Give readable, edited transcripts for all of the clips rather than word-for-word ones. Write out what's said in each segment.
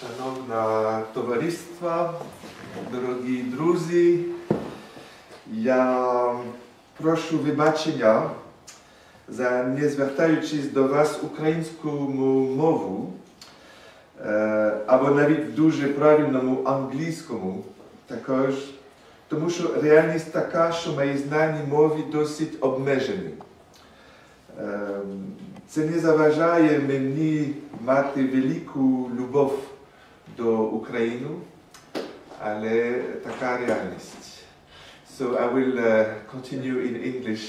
Шановне товариство, дорогі друзі, я прошу вибачення за не звертаючись до вас українською мовою, або навіть в дуже правильному англійському також, тому що реальність така, що мої знання мови досить обмежені. Це не заважає мені мати велику любов до України, але така реальність. So I will continue in English.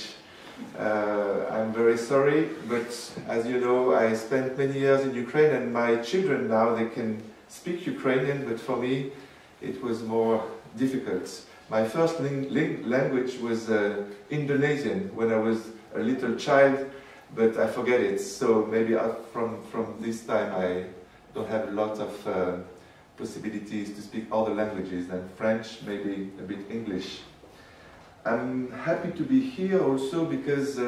I'm very sorry, but as you know, I spent many years in Ukraine, and my children now, they can speak Ukrainian, but for me, it was more difficult. My first language was Indonesian when I was a little child, but I forget it, so maybe from this time I don't have a lot of possibilities to speak other languages, and French, maybe a bit English. I'm happy to be here also because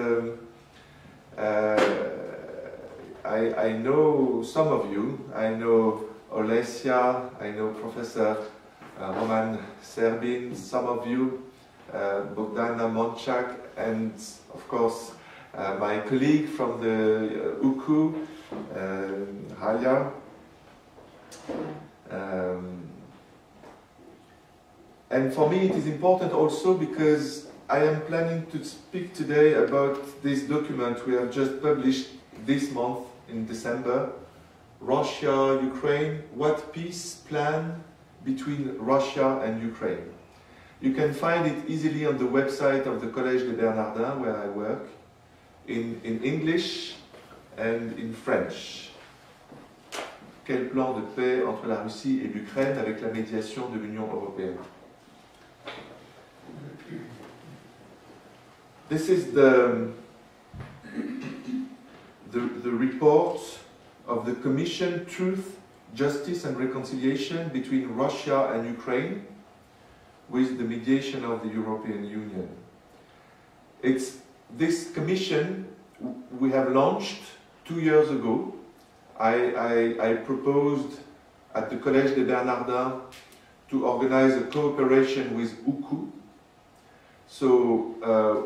I know some of you. I know Olesia, I know Professor Roman Serbin, some of you, Bogdana Monchak, and of course my colleague from the UKU, Halia. And for me it is important also because I am planning to speak today about this document we have just published this month in December, Russia, Ukraine, what peace plan between Russia and Ukraine. You can find it easily on the website of the Collège des Bernardins where I work, in English and in French. Quel plan de paix entre la Russie et l'Ukraine avec la médiation de l'Union européenne? This is the report of the Commission Truth, Justice and Reconciliation between Russia and Ukraine with the mediation of the European Union. It's this commission we have launched 2 years ago. I proposed at the Collège des Bernardins to organize a cooperation with UKU. So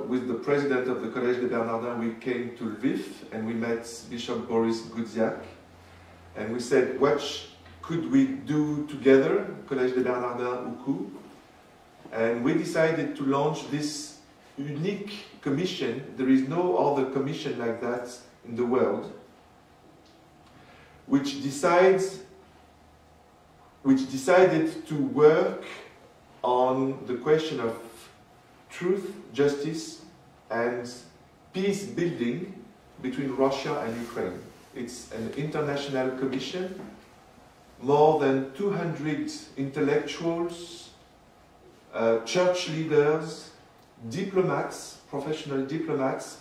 with the president of the Collège des Bernardins, we came to Lviv and we met Bishop Boris Gudziak, and we said, what could we do together, Collège des Bernardins, UKU? And we decided to launch this unique commission. There is no other commission like that in the world, which decided to work on the question of truth, justice, and peace building between Russia and Ukraine. It's an international commission. More than 200 intellectuals, church leaders, diplomats, professional diplomats,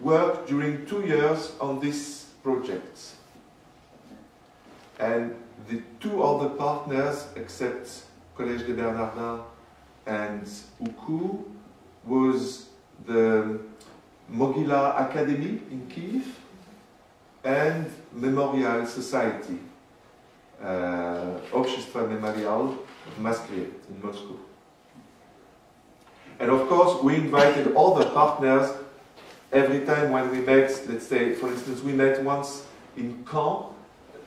worked during 2 years on this project. And the two other partners, except Collège des Bernardins and UKU, was the Mogila Academy in Kyiv and Memorial Society, Общество Memorial в Moskvе, in Moscow. And of course, we invited other partners every time when we met. Let's say, for instance, we met once in Caen.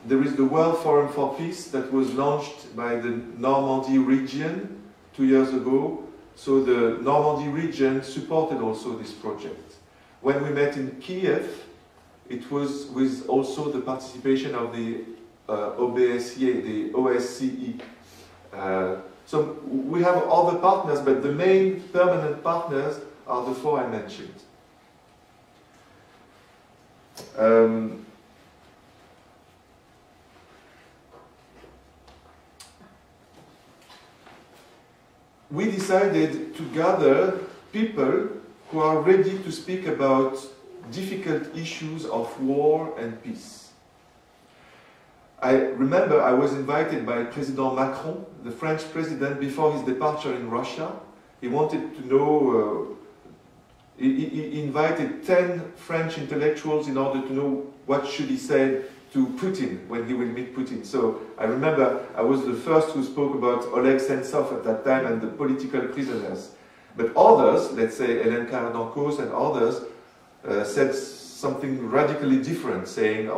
There is the World Forum for Peace that was launched by the Normandy region 2 years ago. So the Normandy region supported also this project. When we met in Kiev, it was with also the participation of the OBSE, the OSCE. So we have other partners, but the main permanent partners are the four I mentioned. We decided to gather people who are ready to speak about difficult issues of war and peace. I remember I was invited by President Macron, the French president, before his departure in Russia. He wanted to know, he invited 10 French intellectuals in order to know what should he say to Putin when he will meet Putin. So I remember I was the first who spoke about Oleg Sentsov at that time and the political prisoners. But others, let's say Hélène Cardancos and others, said something radically different, saying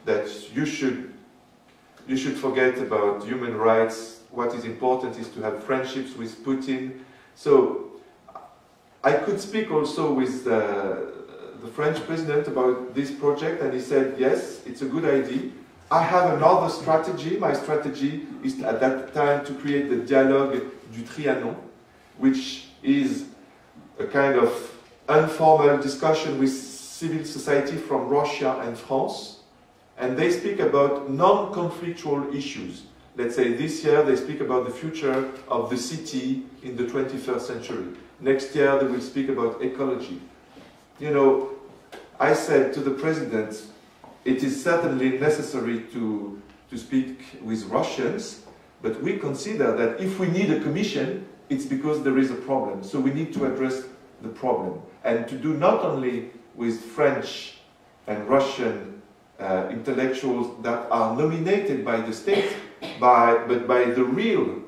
that you should forget about human rights. What is important is to have friendships with Putin. So I could speak also with the French president about this project, and he said, yes, it's a good idea. I have another strategy. My strategy is at that time to create the Dialogue du Trianon, which is a kind of informal discussion with civil society from Russia and France, and they speak about non-conflictual issues. Let's say this year they speak about the future of the city in the 21st century. Next year they will speak about ecology. You know, I said to the president, it is certainly necessary to speak with Russians, but we consider that if we need a commission, it's because there is a problem. So we need to address the problem. And to do not only with French and Russian intellectuals that are nominated by the state, but by the real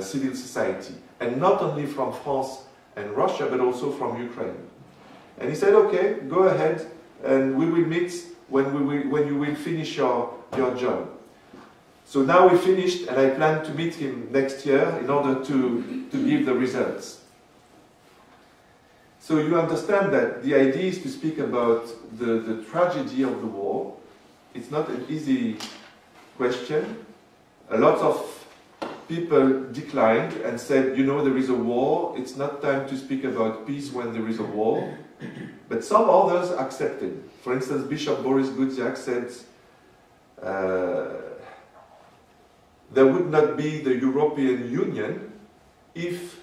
civil society. And not only from France and Russia, but also from Ukraine. And he said, okay, go ahead, and we will meet when you will finish your job. So now we finished, and I plan to meet him next year in order to give the results. So you understand that the idea is to speak about the tragedy of the war. It's not an easy question. A lot of people declined and said, you know, there is a war, it's not time to speak about peace when there is a war. But some others accepted. For instance, Bishop Boris Gudziak said, there would not be the European Union if,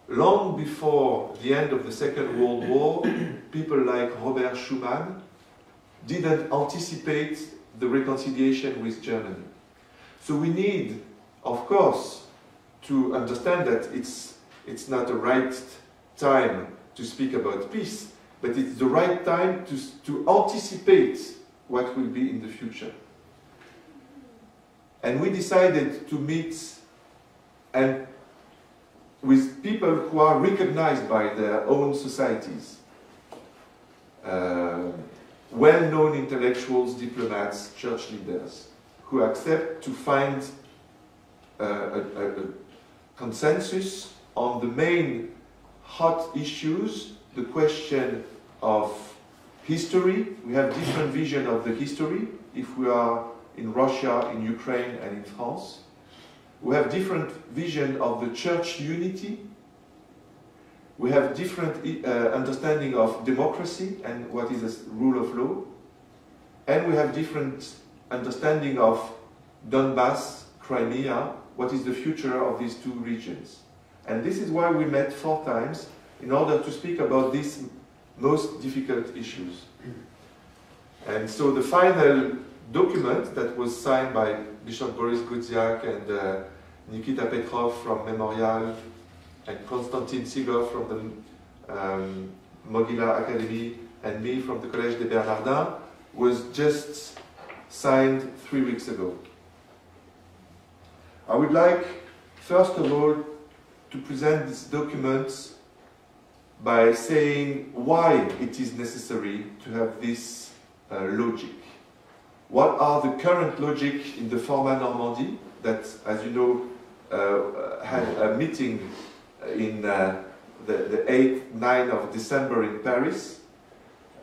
long before the end of the Second World War, people like Robert Schuman didn't anticipate the reconciliation with Germany. So we need, of course, to understand that it's not the right time to speak about peace, but it's the right time to anticipate what will be in the future. And we decided to meet with people who are recognized by their own societies. Well-known intellectuals, diplomats, church leaders, who accept to find a consensus on the main hot issues, the question of history. We have different vision of the history if we are in Russia, in Ukraine, and in France. We have different vision of the church unity. We have different understanding of democracy and what is the rule of law. And we have different understanding of Donbass, Crimea, what is the future of these two regions. And this is why we met 4 times in order to speak about these most difficult issues. And so the final document that was signed by Bishop Boris Gudziak and Nikita Petrov from Memorial and Konstantin Sigov from the Mogila Academy and me from the Collège des Bernardins was just signed 3 weeks ago. I would like, first of all, to present this document by saying why it is necessary to have this logic. What are the current logic in the format Normandy that, as you know, had a meeting in the 8th, 9th of December in Paris.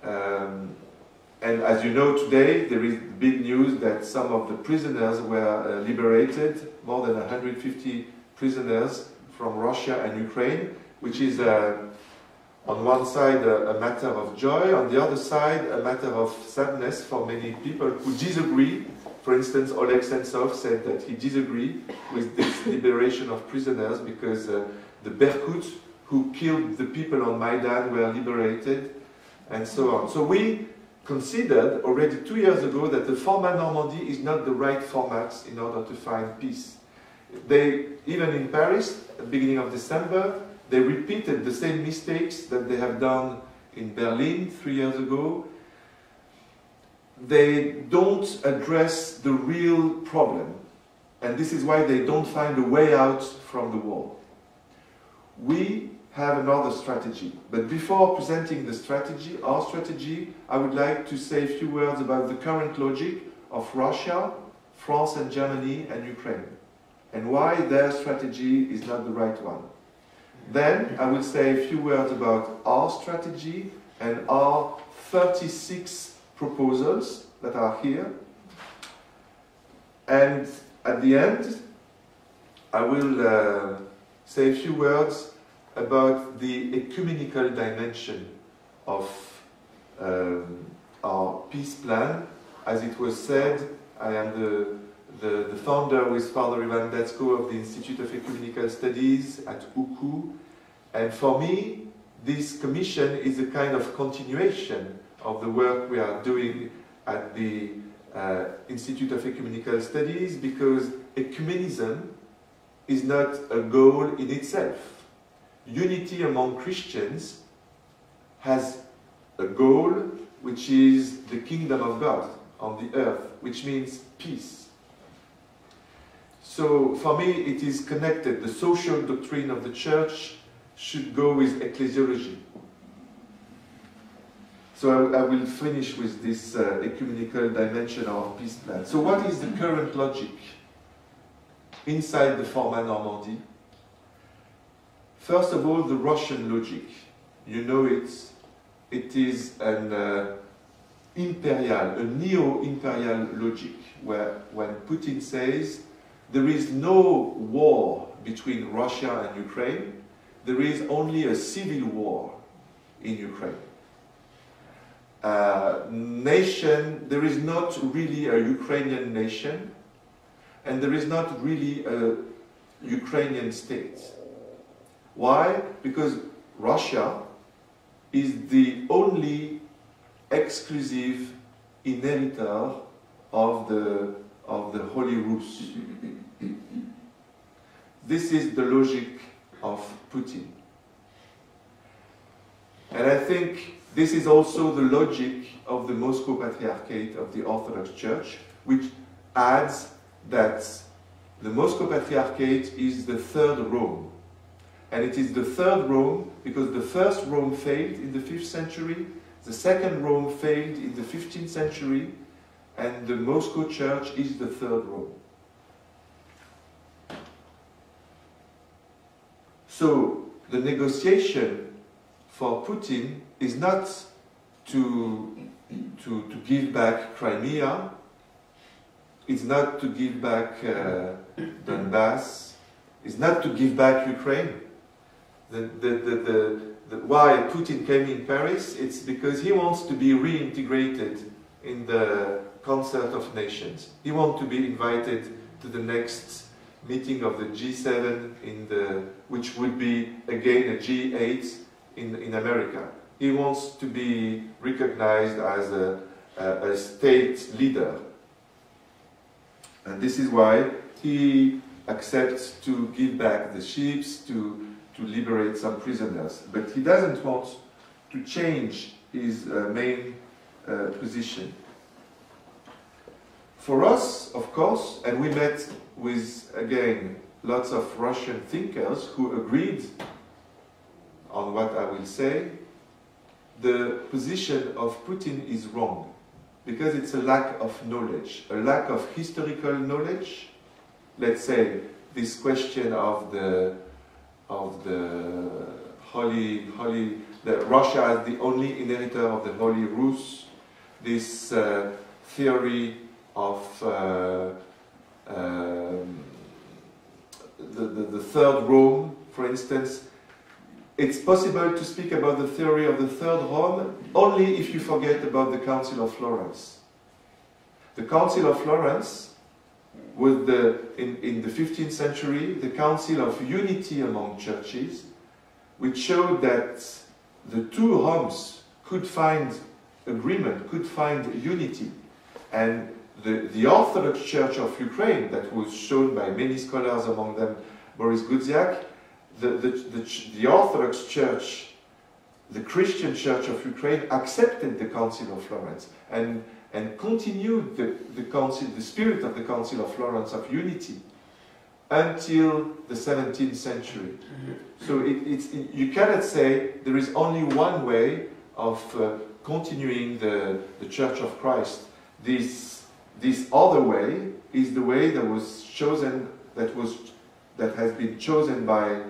And as you know, today there is big news that some of the prisoners were liberated, more than 150 prisoners from Russia and Ukraine, which is on one side a matter of joy, on the other side a matter of sadness for many people who disagree. For instance, Oleg Sentsov said that he disagreed with this liberation of prisoners because the Berkut who killed the people on Maidan were liberated, and so on. So we considered already 2 years ago that the format Normandy is not the right format in order to find peace. Even in Paris, at the beginning of December, they repeated the same mistakes that they have done in Berlin 3 years ago. they don't address the real problem. And this is why they don't find a way out from the war. We have another strategy. But before presenting the strategy, our strategy, I would like to say a few words about the current logic of Russia, France and Germany and Ukraine, and why their strategy is not the right one. Then I will say a few words about our strategy and our 36 proposals that are here. And at the end, I will say a few words about the ecumenical dimension of our peace plan. As it was said, I am the founder with Father Ivan Datsko of the Institute of Ecumenical Studies at UKU. And for me, this commission is a kind of continuation of the work we are doing at the Institute of Ecumenical Studies, because ecumenism is not a goal in itself. Unity among Christians has a goal, which is the kingdom of God on the earth, which means peace. So for me it is connected. The social doctrine of the church should go with ecclesiology. So I will finish with this ecumenical dimension of peace plan. So what is the current logic inside the format Normandy? First of all, the Russian logic. You know it. It is an imperial, a neo-imperial logic, where when Putin says there is no war between Russia and Ukraine, there is only a civil war in Ukraine. There is not really a Ukrainian nation, and there is not really a Ukrainian state. Why? Because Russia is the only exclusive inheritor of the Holy Rus. This is the logic of Putin. And I think this is also the logic of the Moscow Patriarchate of the Orthodox Church, which adds that the Moscow Patriarchate is the third Rome. And it is the third Rome because the first Rome failed in the 5th century, the second Rome failed in the 15th century, and the Moscow Church is the third Rome. So the negotiation for Putin is not to give back Crimea, it's not to give back Donbass, it's not to give back Ukraine. Why Putin came in Paris, it's because he wants to be reintegrated in the concert of nations. He wants to be invited to the next meeting of the G7, which would be again a G8 in America. He wants to be recognized as a state leader. And this is why he accepts to give back the ships, to liberate some prisoners. But he doesn't want to change his main position. For us, of course, and we met with, again, lots of Russian thinkers who agreed on what I will say, the position of Putin is wrong, because it's a lack of knowledge, a lack of historical knowledge. Let's say this question of the that Russia is the only inheritor of the Holy Rus, this theory of the Third Rome, for instance. It's possible to speak about the theory of the Third Rome only if you forget about the Council of Florence. The Council of Florence was in the 15th century the council of unity among churches, which showed that the two Romes could find agreement, could find unity. And the Orthodox Church of Ukraine, that was shown by many scholars, among them Boris Gudziak, the Orthodox Church, the Christian Church of Ukraine, accepted the Council of Florence. And and continued the council, the spirit of the Council of Florence of Unity until the 17th century. So you cannot say there is only one way of continuing the Church of Christ. This other way is the way that was chosen, that has been chosen by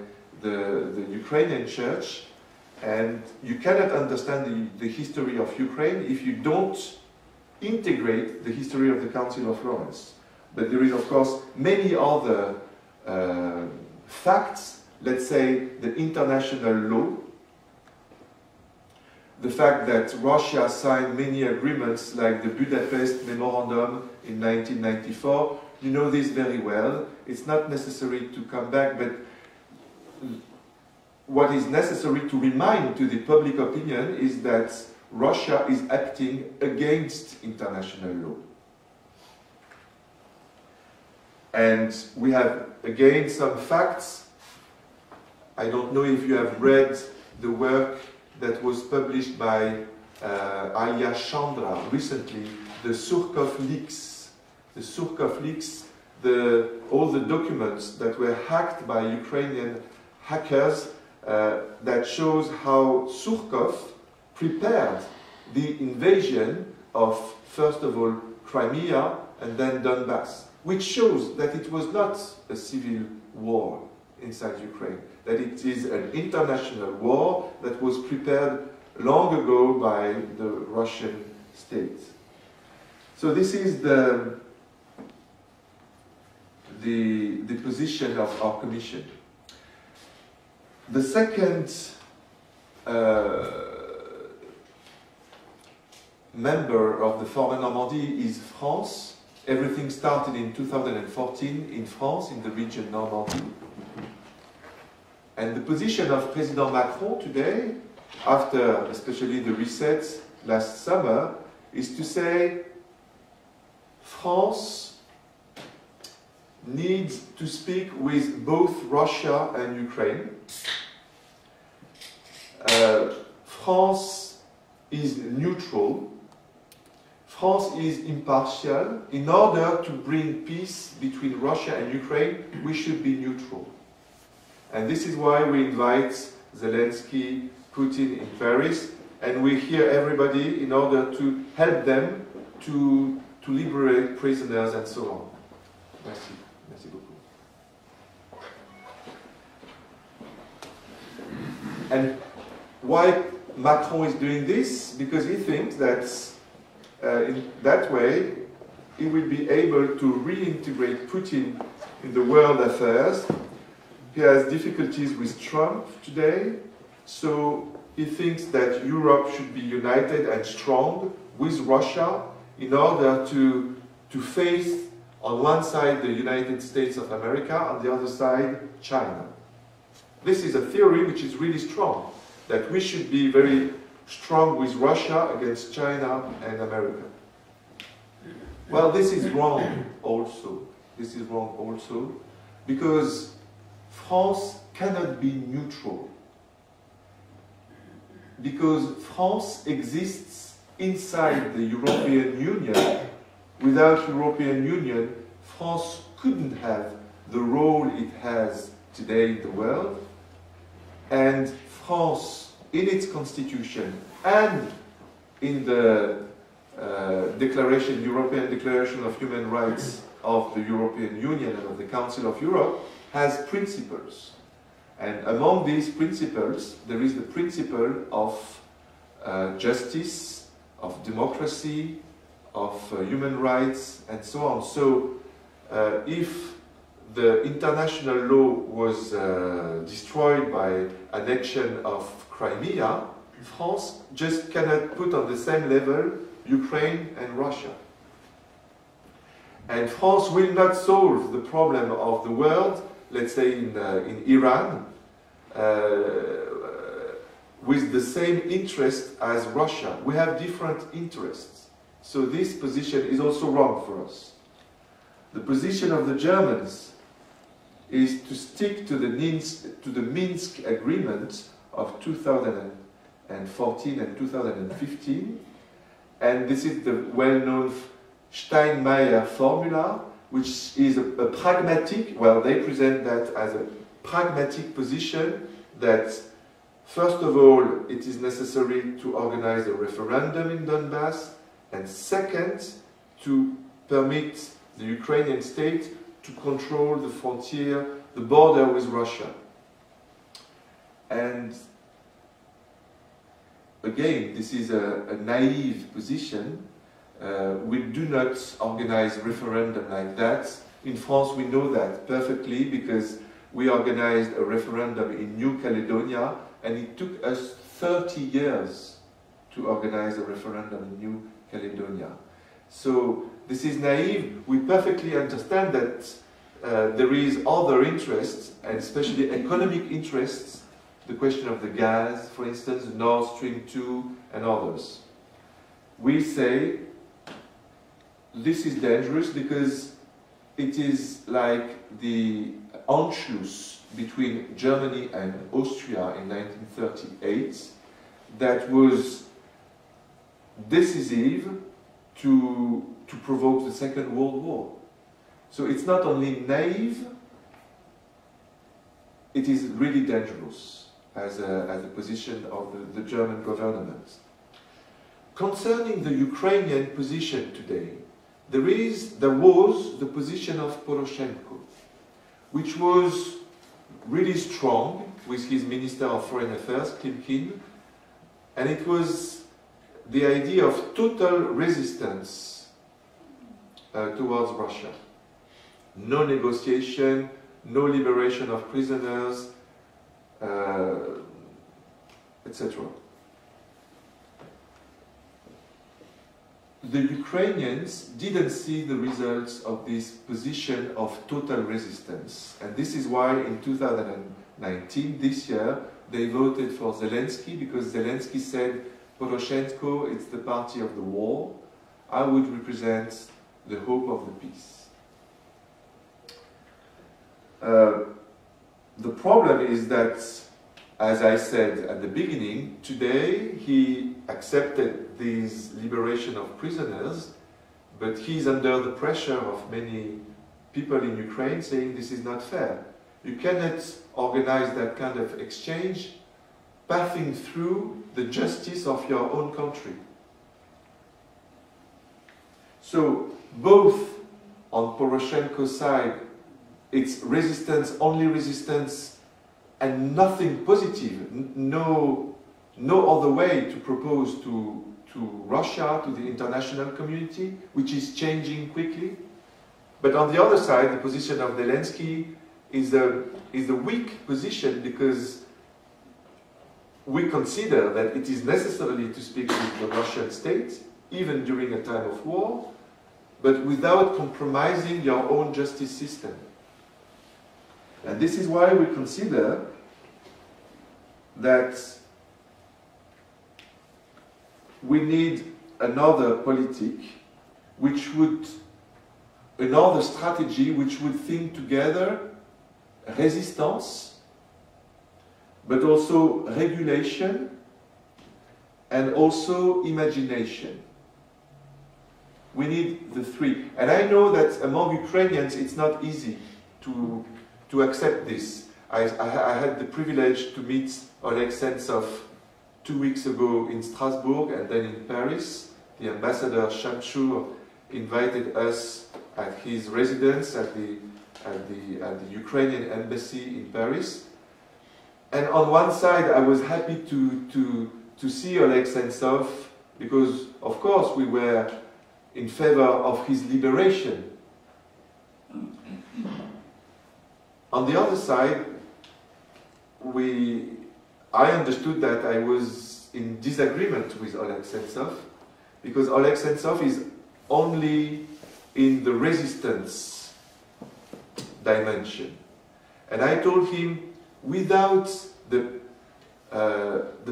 the Ukrainian Church, and you cannot understand the history of Ukraine if you don't integrate the history of the Council of Florence. But there is, of course, many other facts, let's say the international law, the fact that Russia signed many agreements like the Budapest Memorandum in 1994. You know this very well. It's not necessary to come back, but what is necessary to remind to the public opinion is that Russia is acting against international law. And we have, again, some facts. I don't know if you have read the work that was published by Alia Chandra recently, the Surkov leaks. The Surkov leaks, all the documents that were hacked by Ukrainian hackers that shows how Surkov prepared the invasion of, first of all, Crimea and then Donbass, which shows that it was not a civil war inside Ukraine, that it is an international war that was prepared long ago by the Russian state. So this is the position of our commission. The second member of the former Normandy is France. Everything started in 2014 in France, in the region Normandy. And the position of President Macron today, after especially the reset last summer, is to say France needs to speak with both Russia and Ukraine. France is neutral. France is impartial. In order to bring peace between Russia and Ukraine, we should be neutral. And this is why we invite Zelensky, Putin in Paris, and we hear everybody in order to help them to liberate prisoners and so on. Merci. Merci beaucoup. And why Macron is doing this? Because he thinks that in that way he will be able to reintegrate Putin in the world affairs. He has difficulties with Trump today, so he thinks that Europe should be united and strong with Russia in order to face on one side the United States of America, on the other side China. This is a theory which is really strong, that we should be very strong with Russia against China and America. Well, this is wrong also. This is wrong also, because France cannot be neutral. Because France exists inside the European Union. Without European Union, France couldn't have the role it has today in the world. And France, in its constitution and in the European Declaration of Human Rights of the European Union and of the Council of Europe, has principles. And among these principles, there is the principle of justice, of democracy, of human rights, and so on. So if the international law was destroyed by annexion of Crimea, France just cannot put on the same level Ukraine and Russia. And France will not solve the problem of the world, let's say in Iran, with the same interest as Russia. We have different interests. So this position is also wrong for us. The position of the Germans is to stick to the Minsk agreement of 2014 and 2015, and this is the well-known Steinmeier formula, which is a pragmatic, well, they present that as a pragmatic position that, first of all, it is necessary to organize a referendum in Donbass, and second, to permit the Ukrainian state to control the frontier, the border with Russia. And again, this is a naive position. We do not organize referendum like that. In France, we know that perfectly because we organized a referendum in New Caledonia, and it took us 30 years to organize a referendum in New Caledonia. So this is naive. We perfectly understand that there is other interests, and especially economic interests, the question of the gas, for instance, Nord Stream 2 and others. We say this is dangerous because it is like the Anschluss between Germany and Austria in 1938 that was decisive to provoke the Second World War. So it's not only naive, it is really dangerous as a position of the German government. Concerning the Ukrainian position today, there was the position of Poroshenko, which was really strong with his Minister of Foreign Affairs, Klimkin, and it was the idea of total resistance towards Russia. No negotiation, no liberation of prisoners, etc. The Ukrainians didn't see the results of this position of total resistance, and this is why in 2019, this year, they voted for Zelensky, because Zelensky said, Poroshenko, it's the party of the war, I would represent the hope of the peace. The problem is that, as I said at the beginning, today he accepted this liberation of prisoners, but he's under the pressure of many people in Ukraine saying this is not fair. You cannot organize that kind of exchange passing through the justice of your own country. So both on Poroshenko's side, it's resistance, only resistance, and nothing positive, no other way to propose to Russia, to the international community, which is changing quickly. But on the other side, the position of Zelensky is a weak position, because we consider that it is necessary to speak with the Russian state, even during a time of war, but without compromising your own justice system. And this is why we consider that we need another politic, another strategy which would think together resistance, but also regulation, and also imagination. We need the three. And I know that among Ukrainians it's not easy to accept this. I had the privilege to meet Oleg Sentsov 2 weeks ago in Strasbourg and then in Paris. The ambassador Shamshur invited us at his residence at the Ukrainian embassy in Paris. And on one side I was happy to see Oleg Sentsov, because of course we were in favor of his liberation. On the other side, I understood that I was in disagreement with Oleg Sentsov, because Oleg Sentsov is only in the resistance dimension. And I told him, without the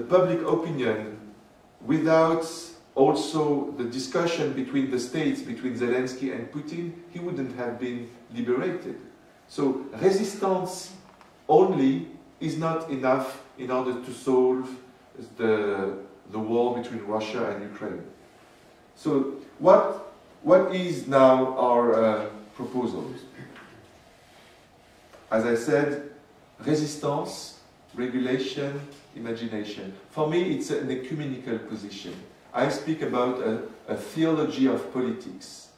public opinion, without also the discussion between the states, between Zelensky and Putin, he wouldn't have been liberated. So resistance only is not enough in order to solve the war between Russia and Ukraine. So what is now our proposal? As I said, resistance, regulation, imagination. For me, it's an ecumenical position. I speak about a theology of politics,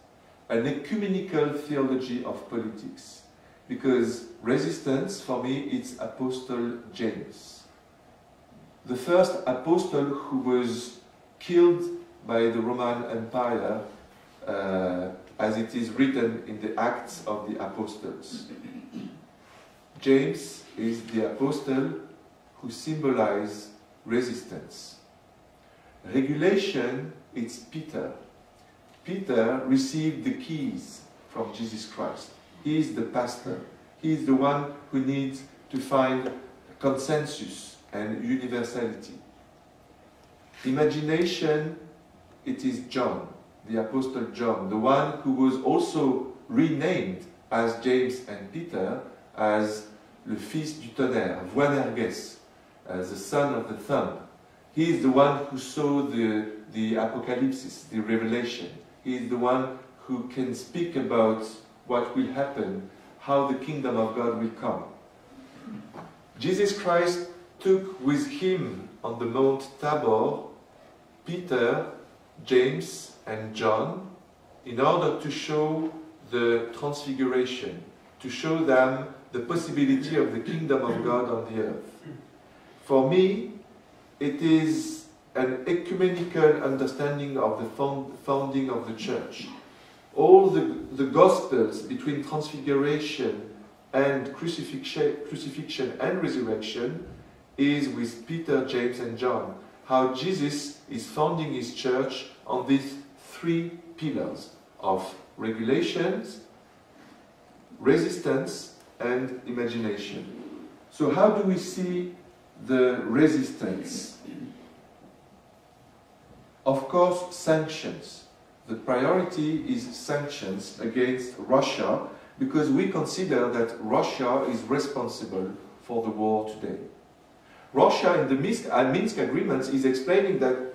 an ecumenical theology of politics, because resistance, for me, it's Apostle James. The first apostle who was killed by the Roman Empire, as it is written in the Acts of the Apostles. James is the apostle who symbolizes resistance. Regulation, it's Peter. Peter received the keys from Jesus Christ. He is the pastor. He is the one who needs to find consensus and universality. Imagination, it is John, the Apostle John, the one who was also renamed as James and Peter as le fils du tonnerre, voix d'Ergues, the son of the thumb. He is the one who saw the apocalypse, the revelation. He is the one who can speak about what will happen, how the kingdom of God will come. Jesus Christ took with him on the Mount Tabor Peter, James, and John in order to show the transfiguration, to show them the possibility of the kingdom of God on the earth. For me, it is an ecumenical understanding of the founding of the church. All the Gospels between transfiguration and crucifixion and resurrection is with Peter, James, and John. How Jesus is founding his church on these three pillars of regulations, resistance, and imagination. So how do we see the resistance? Of course, sanctions. The priority is sanctions against Russia because we consider that Russia is responsible for the war today. Russia in the Minsk agreements is explaining that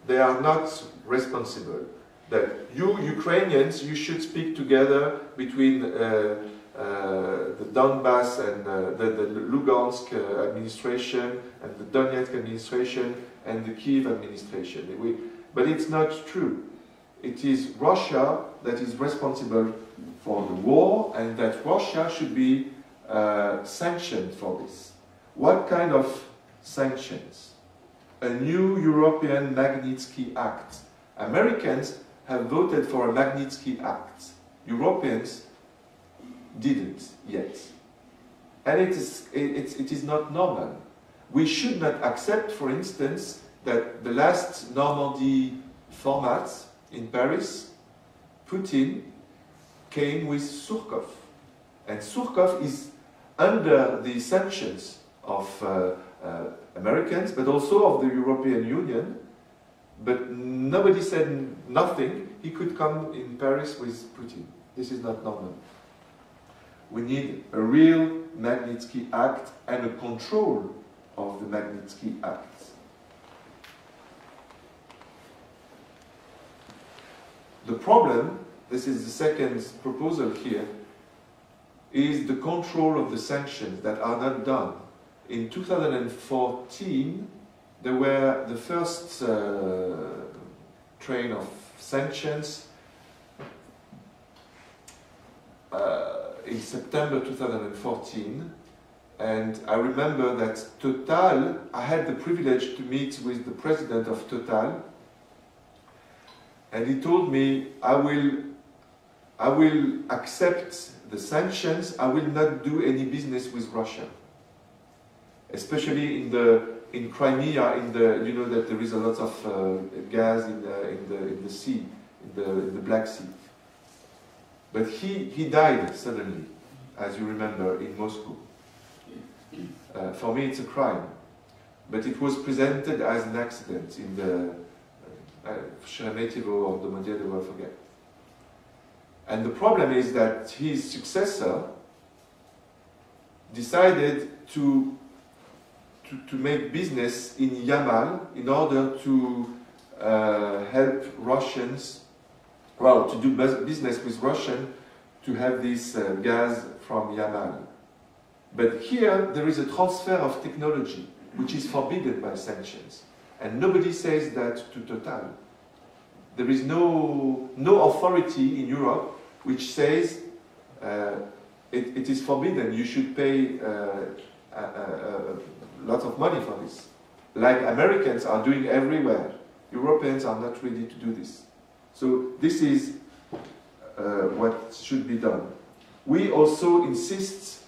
they are not responsible, that you Ukrainians, you should speak together between the Donbass and the Lugansk administration and the Donetsk administration and the Kiev administration. But it's not true. It is Russia that is responsible for the war and that Russia should be sanctioned for this. What kind of sanctions? A new European Magnitsky Act. Americans have voted for a Magnitsky Act. Europeans didn't yet. And it is not normal. We should not accept, for instance, that the last Normandy format in Paris, Putin came with Surkov. And Surkov is under the sanctions of Americans, but also of the European Union. But nobody said nothing. He could come in Paris with Putin. This is not normal. We need a real Magnitsky Act and a control of the Magnitsky Act. The problem, this is the second proposal here, is the control of the sanctions that are not done. In 2014, there were the first train of sanctions in September 2014, and I remember that Total, I had the privilege to meet with the president of Total, and he told me, I will accept the sanctions, I will not do any business with Russia. Especially in Crimea, you know that there is a lot of gas in the sea, in the Black Sea. But he died suddenly, as you remember, in Moscow. For me, it's a crime. But it was presented as an accident in the Sheremetyevo or Domodedovo, I forget. And the problem is that his successor decided to make business in Yamal in order to help Russians, well, to do business with Russian, to have this gas from Yamal. But here there is a transfer of technology which is forbidden by sanctions. And nobody says that to Total. There is no authority in Europe which says it is forbidden, you should pay a lot of money for this. Like Americans are doing everywhere. Europeans are not ready to do this. So this is what should be done. We also insist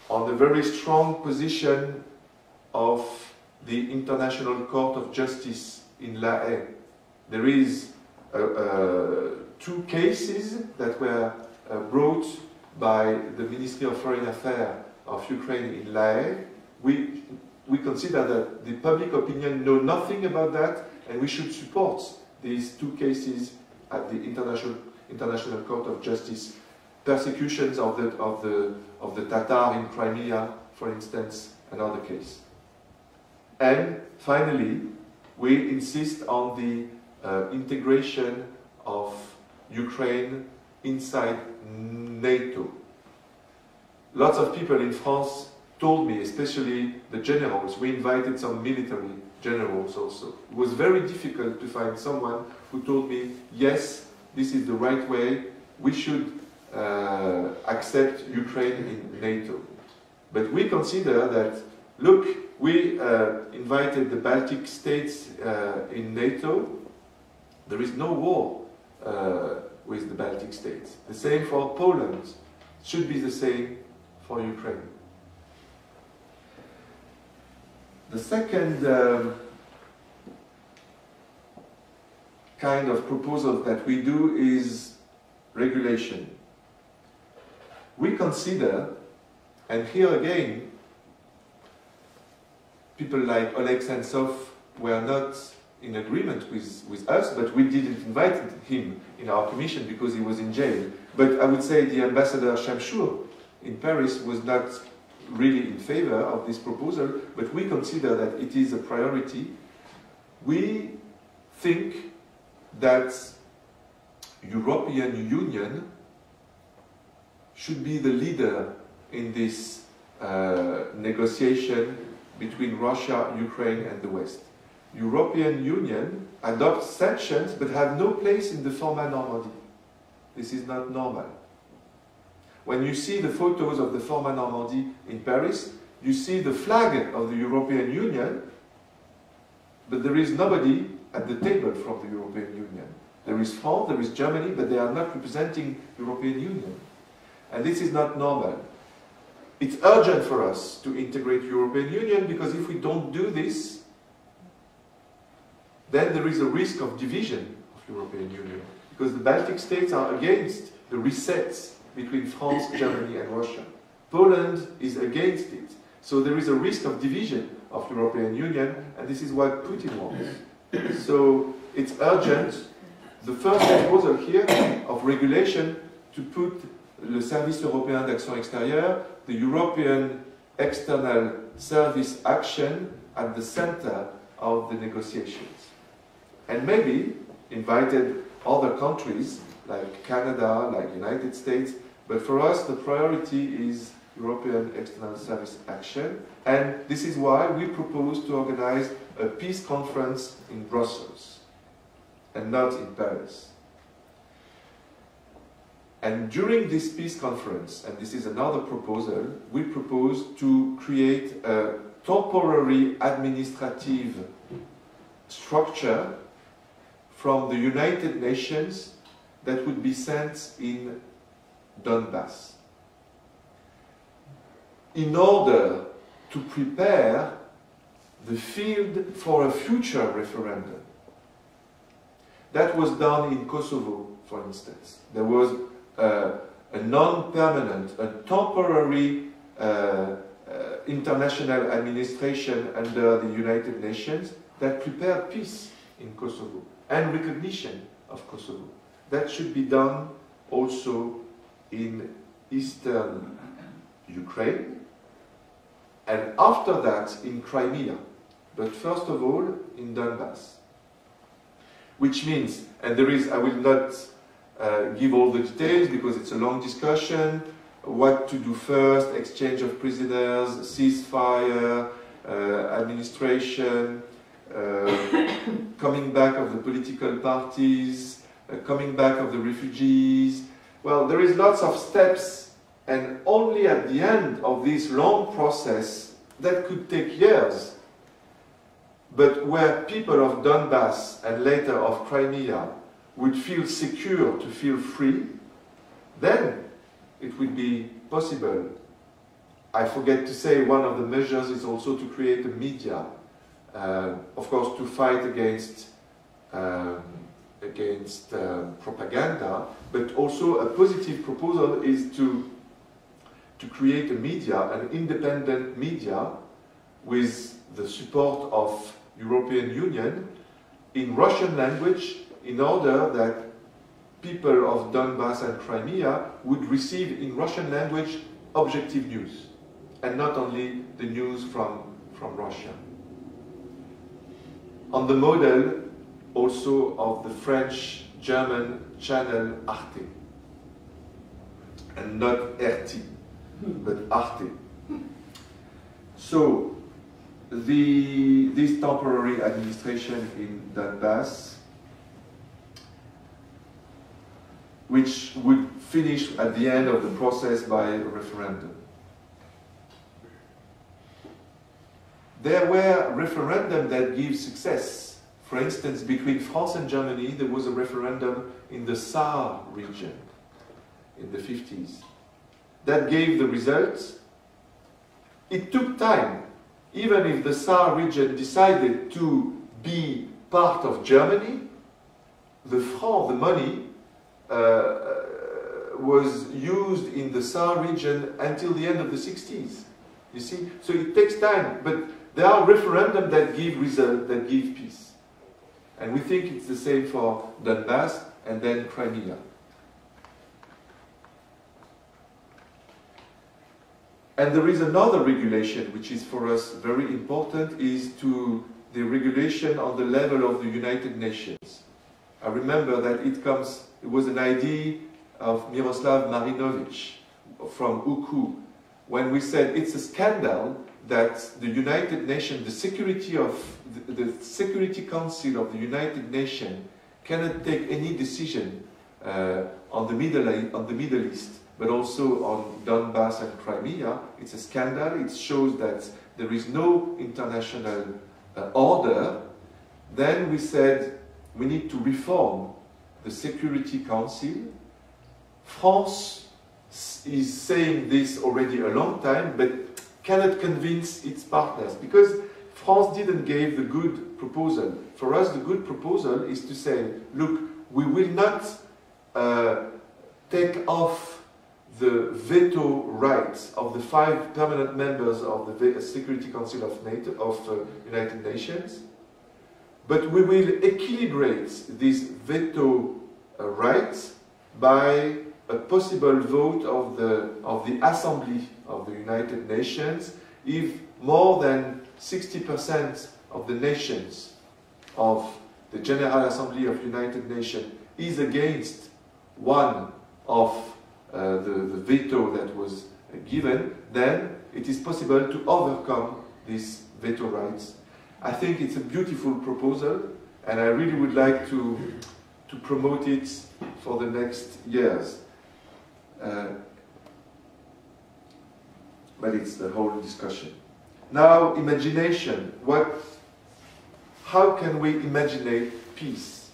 on a very strong position of the International Court of Justice in La Haye. There is 2 cases that were brought by the Ministry of Foreign Affairs of Ukraine in La Haye. We consider that the public opinion know nothing about that, and we should support these 2 cases at the International Court of Justice. Persecutions of the Tatar in Crimea, for instance, another case. And finally, we insist on the integration of Ukraine inside NATO. Lots of people in France told me, especially the generals, we invited some military generals also. It was very difficult to find someone who told me, yes, this is the right way, we should accept Ukraine in NATO. But we consider that, look, we invited the Baltic states in NATO. There is no war with the Baltic states. The same for Poland. It should be the same for Ukraine. The second kind of proposal that we do is regulation. We consider, and here again, people like Oleg Sentsov were not in agreement with us, but we didn't invite him in our commission because he was in jail. But I would say the ambassador Shamshur in Paris was not really in favor of this proposal, but we consider that it is a priority. We think that European Union should be the leader in this negotiation between Russia, Ukraine and the West. European Union adopts sanctions but have no place in the format Normandy. This is not normal. When you see the photos of the format Normandy in Paris, you see the flag of the European Union, but there is nobody at the table from the European Union. There is France, there is Germany, but they are not representing the European Union. And this is not normal. It's urgent for us to integrate European Union because if we don't do this, then there is a risk of division of European Union. Because the Baltic states are against the resets between France, Germany and Russia. Poland is against it. So there is a risk of division of European Union, and this is what Putin wants. So it's urgent. The first proposal here of regulation to put le Service européen d'action extérieure, the European External Service Action at the center of the negotiations. And maybe invited other countries like Canada, like United States, but for us the priority is European External Service Action, and this is why we propose to organize a peace conference in Brussels and not in Paris. And during this peace conference, and this is another proposal, we propose to create a temporary administrative structure from the United Nations that would be sent in Donbass in order to prepare the field for a future referendum. That was done in Kosovo, for instance. There was a non-permanent, a temporary international administration under the United Nations that prepared peace in Kosovo and recognition of Kosovo. That should be done also in eastern Ukraine, and after that in Crimea, but first of all in Donbass. which means, and there is, I will not give all the details because it's a long discussion, what to do first, exchange of prisoners, ceasefire, administration, coming back of the political parties, coming back of the refugees. Well, there is lots of steps, and only at the end of this long process that could take years, but where people of Donbass and later of Crimea would feel secure, to feel free, then it would be possible. I forget to say, one of the measures is also to create a media, of course, to fight against propaganda, but also a positive proposal is to create a media, an independent media, with the support of European Union in Russian language, in order that people of Donbass and Crimea would receive in Russian language objective news, and not only the news from Russia. On the model also of the French-German channel Arte, and not RT, but Arte. So, this temporary administration in Donbass, which would finish at the end of the process by a referendum. There were referendums that give success. For instance, between France and Germany, there was a referendum in the Saar region in the 50s. That gave the results. It took time. Even if the Saar region decided to be part of Germany, the franc, the money, was used in the Saar region until the end of the 60s. You see? So it takes time, but there are referendums that give results, that give peace. And we think it's the same for Donbass and then Crimea. And there is another regulation which is for us very important, is the regulation on the level of the United Nations. I remember that it was an idea of Miroslav Marinovich from UKU, when we said it's a scandal that the United Nations, the Security Council of the United Nations cannot take any decision on the Middle East, but also on Donbass and Crimea. It's a scandal. It shows that there is no international order. Then we said we need to reform the Security Council. France is saying this already a long time, but cannot convince its partners, because France didn't give the good proposal. For us, the good proposal is to say, look, we will not take off the veto rights of the 5 permanent members of the Security Council of United Nations, but we will equilibrate these veto rights by a possible vote of the Assembly of the United Nations if more than 60% of the nations of the General Assembly of United Nations is against one of the veto that was given, then it is possible to overcome these veto rights. I think it's a beautiful proposal, and I really would like to promote it for the next years. But it's the whole discussion. Now, imagination. How can we imagine peace?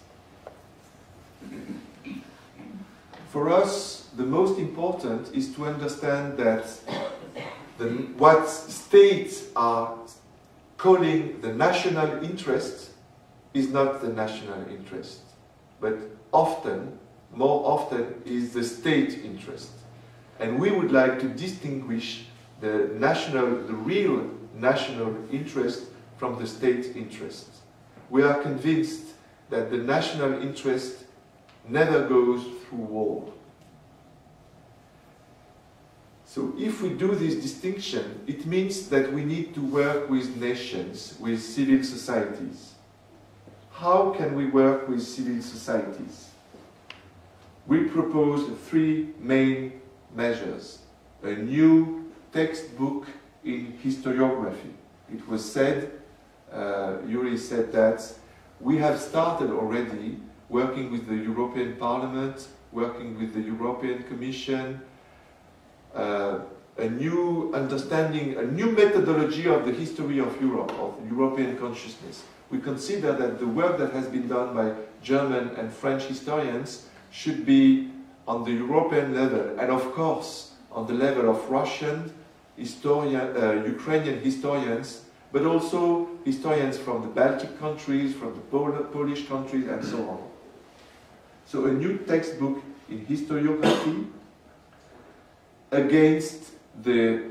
For us, the most important is to understand that what states are calling the national interest is not the national interest, but more often is the state interest. And we would like to distinguish the real national interest from the state interest. We are convinced that the national interest never goes through war. So if we do this distinction, it means that we need to work with nations, with civil societies. how can we work with civil societies? We propose 3 main measures. A new textbook in historiography. It was said, Yuri said that, we have started already working with the European Parliament, working with the European Commission, a new understanding, a new methodology of the history of Europe, of European consciousness. We consider that the work that has been done by German and French historians should be on the European level, and of course on the level of Russian, Ukrainian historians, but also historians from the Baltic countries, from the Polish countries, and so on. So a new textbook in historiography against the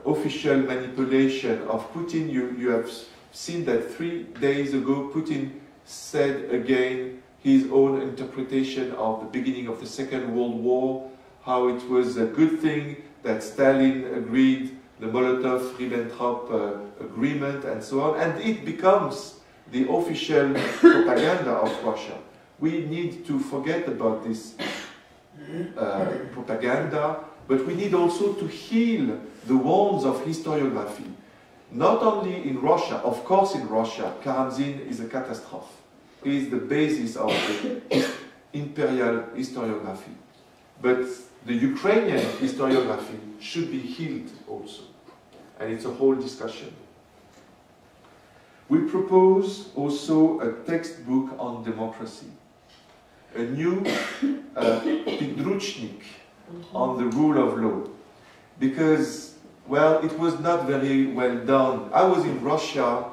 official manipulation of Putin. You have seen that 3 days ago Putin said again his own interpretation of the beginning of the Second World War, how it was a good thing that Stalin agreed the Molotov-Ribbentrop agreement and so on, and it becomes the official propaganda of Russia. We need to forget about this propaganda, but we need also to heal the wounds of historiography. Not only in Russia, of course in Russia, Karamzin is a catastrophe. He is the basis of the imperial historiography. But the Ukrainian historiography should be healed also. And it's a whole discussion. We propose also a textbook on democracy. A new Pidruchnik on the rule of law. Because, well, it was not very well done. I was in Russia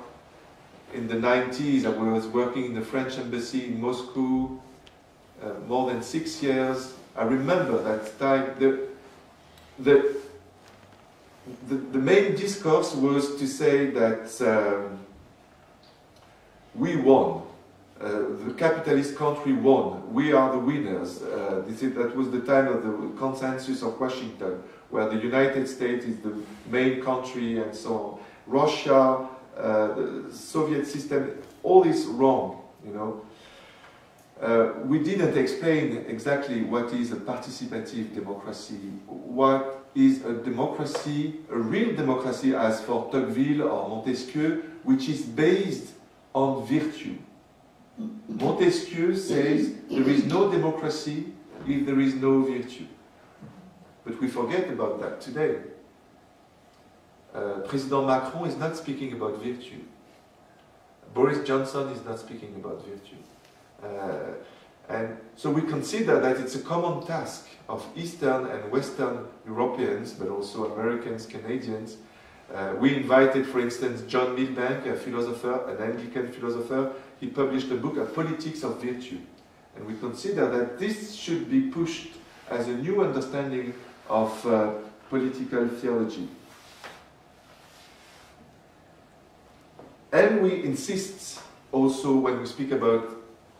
in the 90s. I was working in the French embassy in Moscow more than 6 years. I remember that time. The main discourse was to say that we won. The capitalist country won. We are the winners. That was the time of the consensus of Washington, where the United States is the main country and so on. Russia, the Soviet system, all is wrong, you know. We didn't explain exactly what is a participative democracy, what is a democracy, a real democracy as for Tocqueville or Montesquieu, which is based on virtue. Montesquieu says there is no democracy if there is no virtue. But we forget about that today. President Macron is not speaking about virtue. Boris Johnson is not speaking about virtue. And so we consider that it's a common task of Eastern and Western Europeans, but also Americans, Canadians. We invited, for instance, John Milbank, a philosopher, an Anglican philosopher. He published a book, A Politics of Virtue. And we consider that this should be pushed as a new understanding of political theology. And we insist also, when we speak about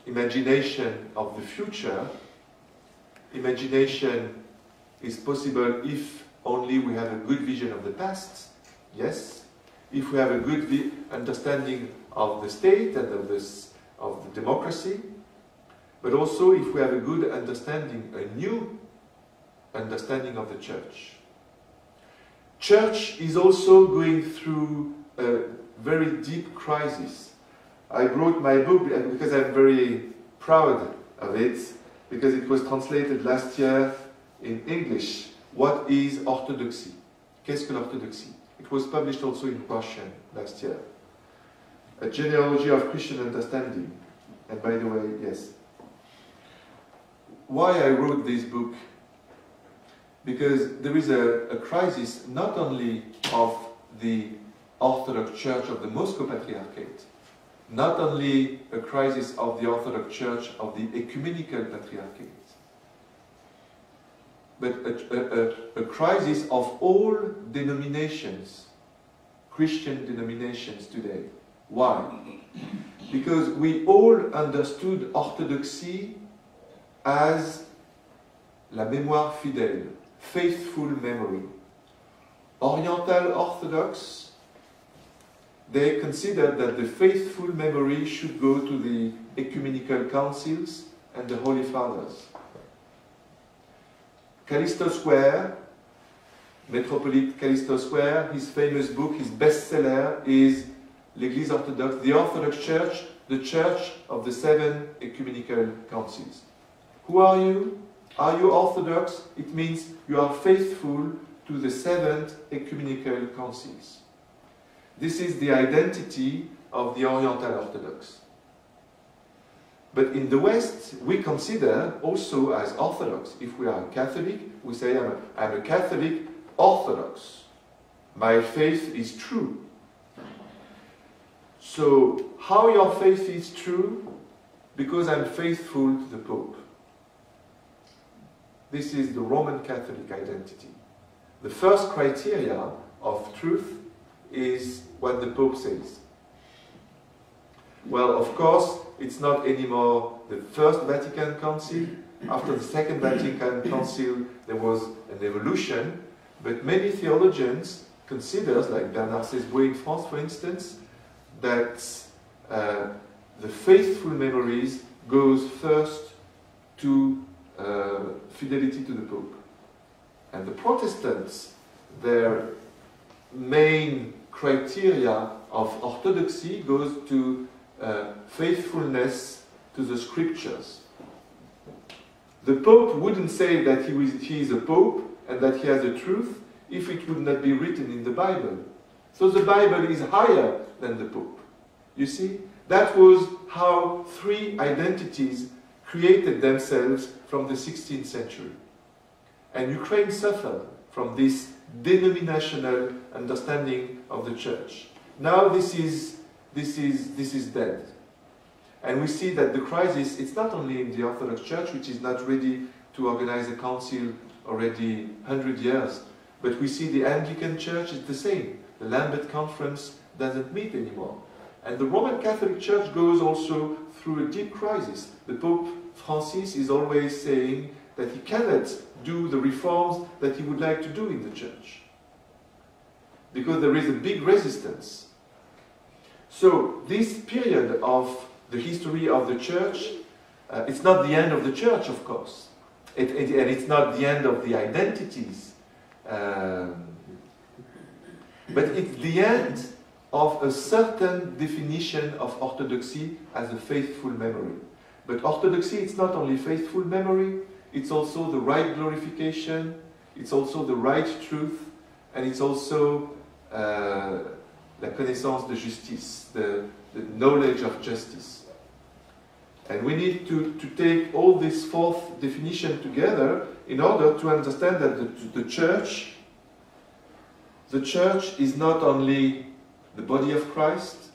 imagination of the future, imagination is possible if only we have a good vision of the past, yes. If we have a good understanding of the state and of the democracy, but also if we have a good understanding, a new understanding of the church. Church is also going through a very deep crisis. I wrote my book because I'm very proud of it, because it was translated last year in English. What is orthodoxy? Qu'est-ce que l'orthodoxie? It was published also in Russian last year. A genealogy of Christian understanding. And by the way, yes. Why I wrote this book? Because there is a crisis not only of the Orthodox Church of the Moscow Patriarchate, not only a crisis of the Orthodox Church of the Ecumenical Patriarchate, but a crisis of all denominations, Christian denominations today. Why? Because we all understood orthodoxy as la mémoire fidèle, faithful memory. Oriental Orthodox they considered that the faithful memory should go to the ecumenical councils and the Holy Fathers. Callisto Square, Metropolite Callisto Square, his famous book, his bestseller is L'Église Orthodoxe, the Orthodox Church, the Church of the 7 ecumenical councils. Who are you? Are you Orthodox? It means you are faithful to the 7 ecumenical councils. This is the identity of the Oriental Orthodox. But in the West, we consider also as Orthodox. If we are Catholic, we say, I'm a Catholic Orthodox. My faith is true. So, how your faith is true? Because I'm faithful to the Pope. This is the Roman Catholic identity. The first criteria of truth is what the Pope says. Well, of course, it's not anymore the First Vatican Council. After the Second Vatican Council, there was an evolution, but many theologians consider, like Bernard Cesbrois in France, for instance, that the faithful memories goes first to fidelity to the Pope. And the Protestants, their main criteria of orthodoxy goes to faithfulness to the scriptures. The Pope wouldn't say that he is a Pope and that he has the truth if it would not be written in the Bible. So the Bible is higher than the Pope. You see? That was how 3 identities created themselves from the 16th century. And Ukraine suffered from this denominational understanding of the church. Now this is dead. And we see that the crisis, it's not only in the Orthodox Church, which is not ready to organize a council already 100 years, but we see the Anglican Church is the same. The Lambeth Conference doesn't meet anymore. And the Roman Catholic Church goes also through a deep crisis. The Pope Francis is always saying that he cannot do the reforms that he would like to do in the church, because there is a big resistance. So this period of the history of the church, it's not the end of the church, of course, and it's not the end of the identities, but it's the end of a certain definition of orthodoxy as a faithful memory. But orthodoxy, it's not only faithful memory, it's also the right glorification, it's also the right truth, and it's also la connaissance de justice, the knowledge of justice. And we need to take all this 4th definition together in order to understand that the church is not only the body of Christ,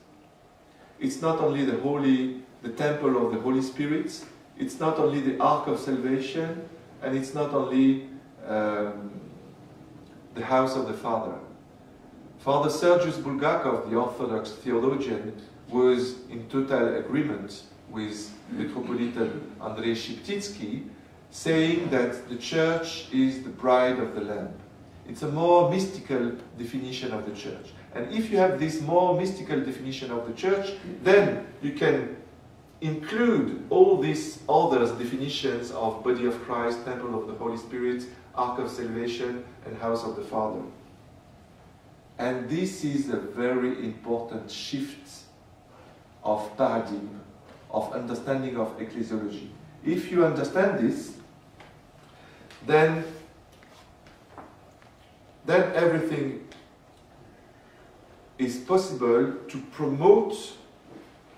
it's not only the temple of the Holy Spirit, it's not only the ark of salvation, and it's not only the house of the Father. Father Sergius Bulgakov, the Orthodox theologian, was in total agreement with Metropolitan Andrei Sheptytsky, saying that the church is the bride of the Lamb. It's a more mystical definition of the church. And if you have this more mystical definition of the church, then you can include all these other definitions of body of Christ, temple of the Holy Spirit, ark of salvation, and house of the Father. And this is a very important shift of paradigm, of understanding of ecclesiology. If you understand this, then everything is possible to promote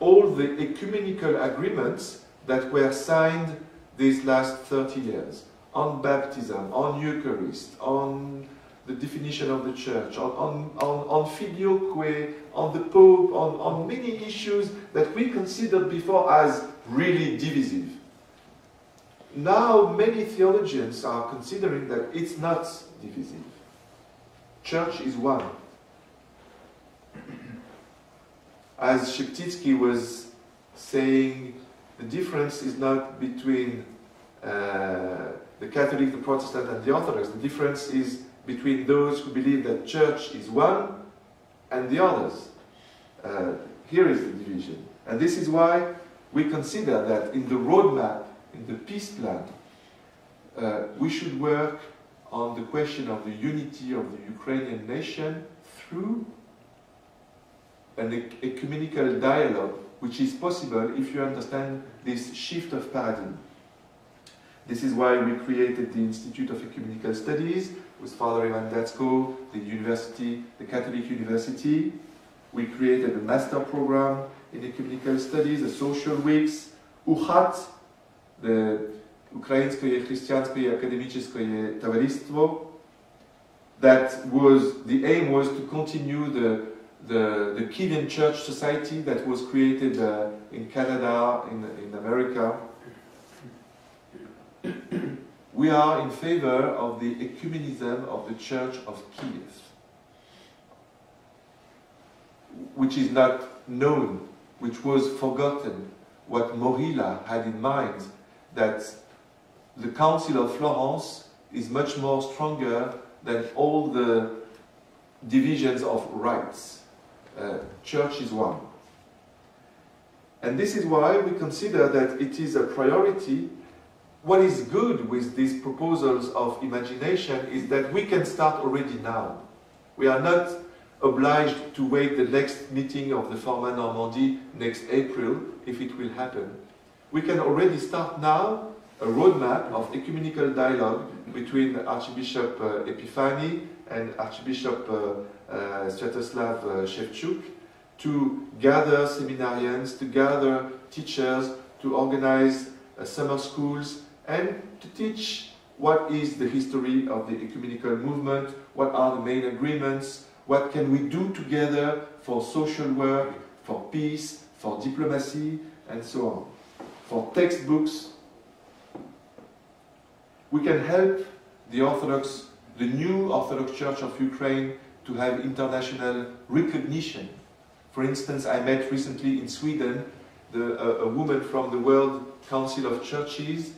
all the ecumenical agreements that were signed these last 30 years on baptism, on Eucharist, on the definition of the church, on filioque, on the Pope, on many issues that we considered before as really divisive. Now many theologians are considering that it's not divisive. Church is one. As Sheptytsky was saying, the difference is not between the Catholic, the Protestant, and the Orthodox. The difference is between those who believe that church is one and the others. here is the division. And this is why we consider that in the roadmap, in the peace plan, we should work on the question of the unity of the Ukrainian nation through an ecumenical dialogue, which is possible if you understand this shift of paradigm. This is why we created the Institute of Ecumenical Studies with Father Ivan Datsko, the university, the Catholic University. We created a master program in Ecumenical Studies, the social weeks, UCHAT, the Ukrainskoye Христианское Академическое Товариство. That was, the aim was to continue the Kievan Church Society that was created in Canada, in America. We are in favor of the ecumenism of the Church of Kiev, which is not known, which was forgotten, what Mohila had in mind, that the Council of Florence is much more stronger than all the divisions of rights. Church is one. And this is why we consider that it is a priority. What is good with these proposals of imagination is that we can start already now. We are not obliged to wait the next meeting of the Format Normandie next April, if it will happen. We can already start now a roadmap of ecumenical dialogue between Archbishop Epifani and Archbishop Sviatoslav Shevchuk to gather seminarians, to gather teachers, to organize summer schools, and to teach what is the history of the ecumenical movement, what are the main agreements, what can we do together for social work, for peace, for diplomacy, and so on. For textbooks, we can help the Orthodox, the new Orthodox Church of Ukraine to have international recognition. For instance, I met recently in Sweden a woman from the World Council of Churches,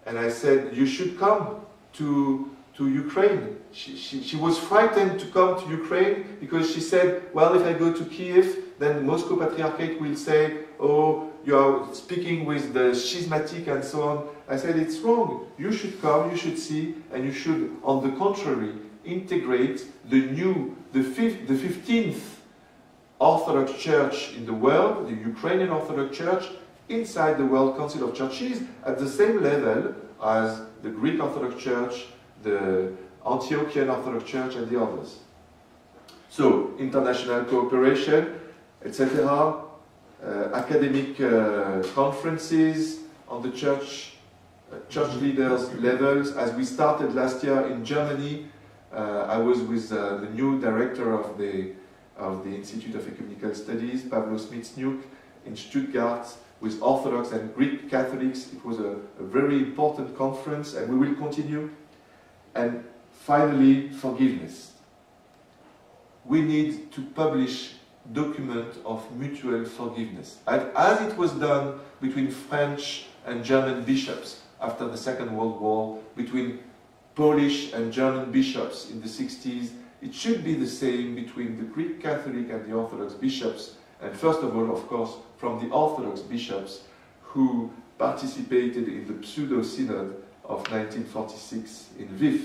and I said, you should come to Ukraine. She was frightened to come to Ukraine because she said, well, if I go to Kiev, then Moscow Patriarchate will say, oh, you are speaking with the schismatic and so on. I said, it's wrong. You should come, you should see, and you should, on the contrary, integrate the 15th Orthodox Church in the world, the Ukrainian Orthodox Church, inside the World Council of Churches at the same level as the Greek Orthodox Church, the Antiochian Orthodox Church, and the others. So, international cooperation, etc., academic conferences on the church leaders levels. As we started last year in Germany, I was with the new director of the Institute of Ecumenical Studies, Pavlo Smitsniuk, in Stuttgart, with Orthodox and Greek Catholics. It was a very important conference, and we will continue. And finally, forgiveness. We need to publish document of mutual forgiveness, as it was done between French and German bishops after the Second World War, between Polish and German bishops in the 60s. It should be the same between the Greek Catholic and the Orthodox bishops, and first of all, of course, from the Orthodox bishops who participated in the pseudo-synod of 1946 in Lviv.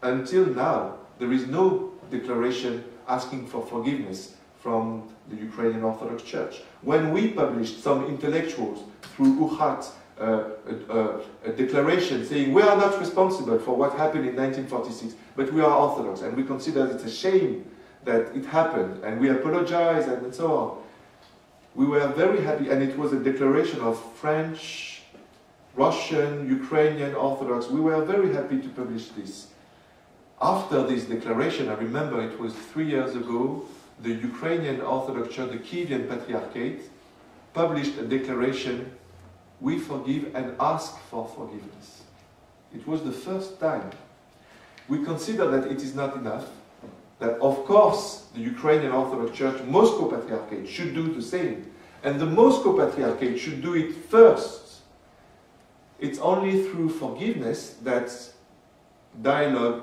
Until now, there is no declaration asking for forgiveness from the Ukrainian Orthodox Church. When we published, some intellectuals through UCHAT, a declaration saying we are not responsible for what happened in 1946, but we are Orthodox, and we consider it's a shame that it happened, and we apologize, and so on. We were very happy, and it was a declaration of French, Russian, Ukrainian Orthodox. We were very happy to publish this. After this declaration, I remember it was 3 years ago, the Ukrainian Orthodox Church, the Kievan Patriarchate, published a declaration, we forgive and ask for forgiveness. It was the first time. We consider that it is not enough, that of course the Ukrainian Orthodox Church, Moscow Patriarchate, should do the same. And the Moscow Patriarchate should do it first. It's only through forgiveness that dialogue,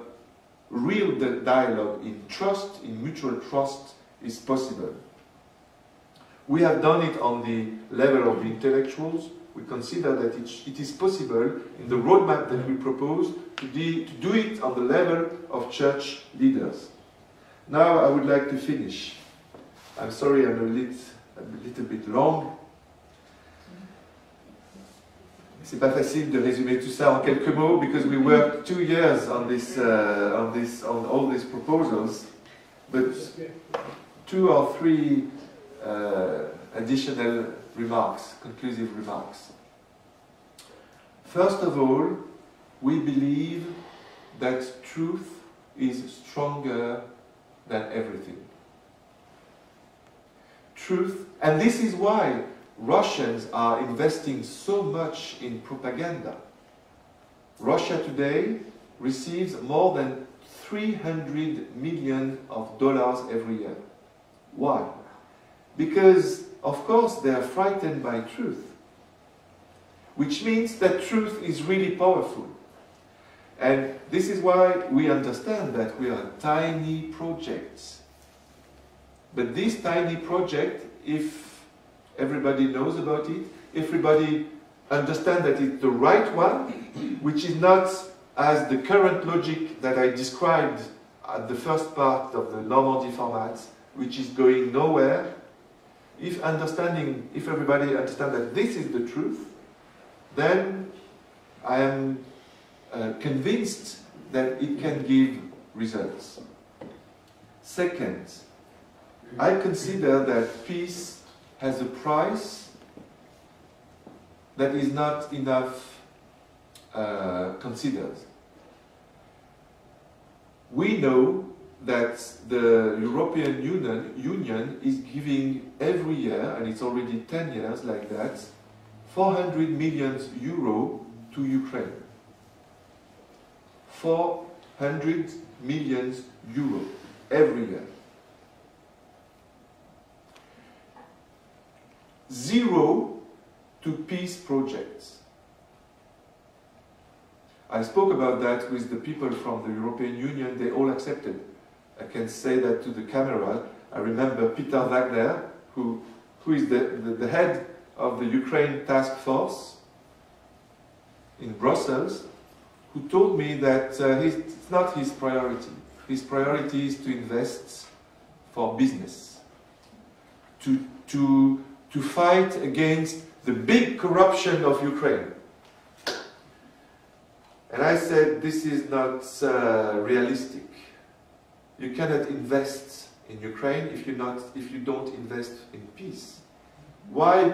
real dialogue in trust, in mutual trust, is possible. We have done it on the level of the intellectuals. We consider that it is possible in the roadmap that we propose to do it on the level of church leaders. Now I would like to finish. I'm sorry I'm a little bit long. C'est pas facile de résumer tout ça en quelques mots because we worked 2 years on all these proposals, but 2 or 3 additional remarks, conclusive remarks. First of all, we believe that truth is stronger than everything. Truth, and this is why Russians are investing so much in propaganda. Russia today receives more than $300 million every year. Why? Because, of course, they are frightened by truth, which means that truth is really powerful. And this is why we understand that we are tiny projects. But this tiny project, if everybody knows about it, everybody understands that it's the right one, which is not as the current logic that I described at the first part of the Normandy format, which is going nowhere. If everybody understands that this is the truth, then I am convinced that it can give results. Second, I consider that peace has a price that is not enough considered. We know that the European Union is giving every year, and it's already 10 years like that, 400 million euro to Ukraine. 400 million euro every year. 0 to peace projects. I spoke about that with the people from the European Union. They all accepted. I can say that to the camera. I remember Peter Wagner, who is the head of the Ukraine task force in Brussels, who told me that it's not his priority. His priority is to invest for business, to fight against the big corruption of Ukraine. And I said, this is not realistic. You cannot invest in Ukraine if you don't invest in peace. Why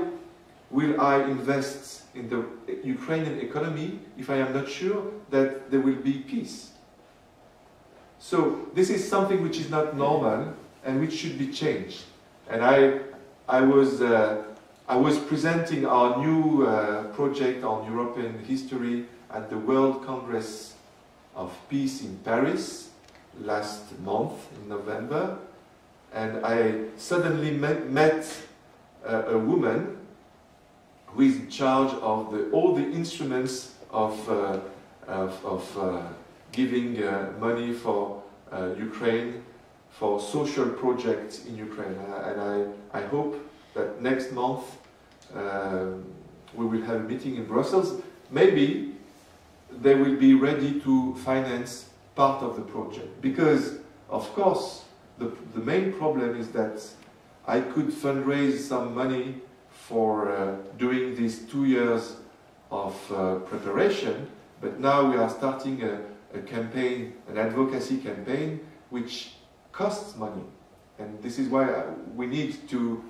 will I invest in the Ukrainian economy if I am not sure that there will be peace? So this is something which is not normal and which should be changed. And I was presenting our new project on European history at the World Congress of Peace in Paris last month in November, and I suddenly met a woman who is in charge of all the instruments of giving money for Ukraine, for social projects in Ukraine. And I hope that next month we will have a meeting in Brussels. Maybe they will be ready to finance part of the project. Because, of course, the main problem is that I could fundraise some money for doing these 2 years of preparation, but now we are starting a campaign, an advocacy campaign, which costs money. And this is why we need to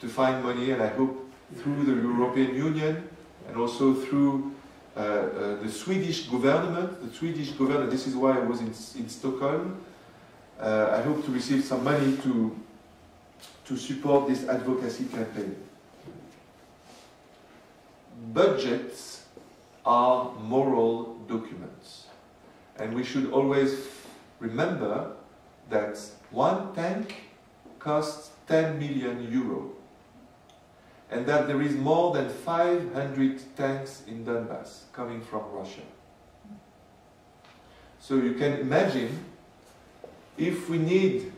find money, and I hope through the European Union and also through the Swedish government. This is why I was in Stockholm. I hope to receive some money to support this advocacy campaign. Budgets are moral documents, and we should always remember that one tank costs 10 million euro, and that there is more than 500 tanks in Donbass coming from Russia. So you can imagine, if we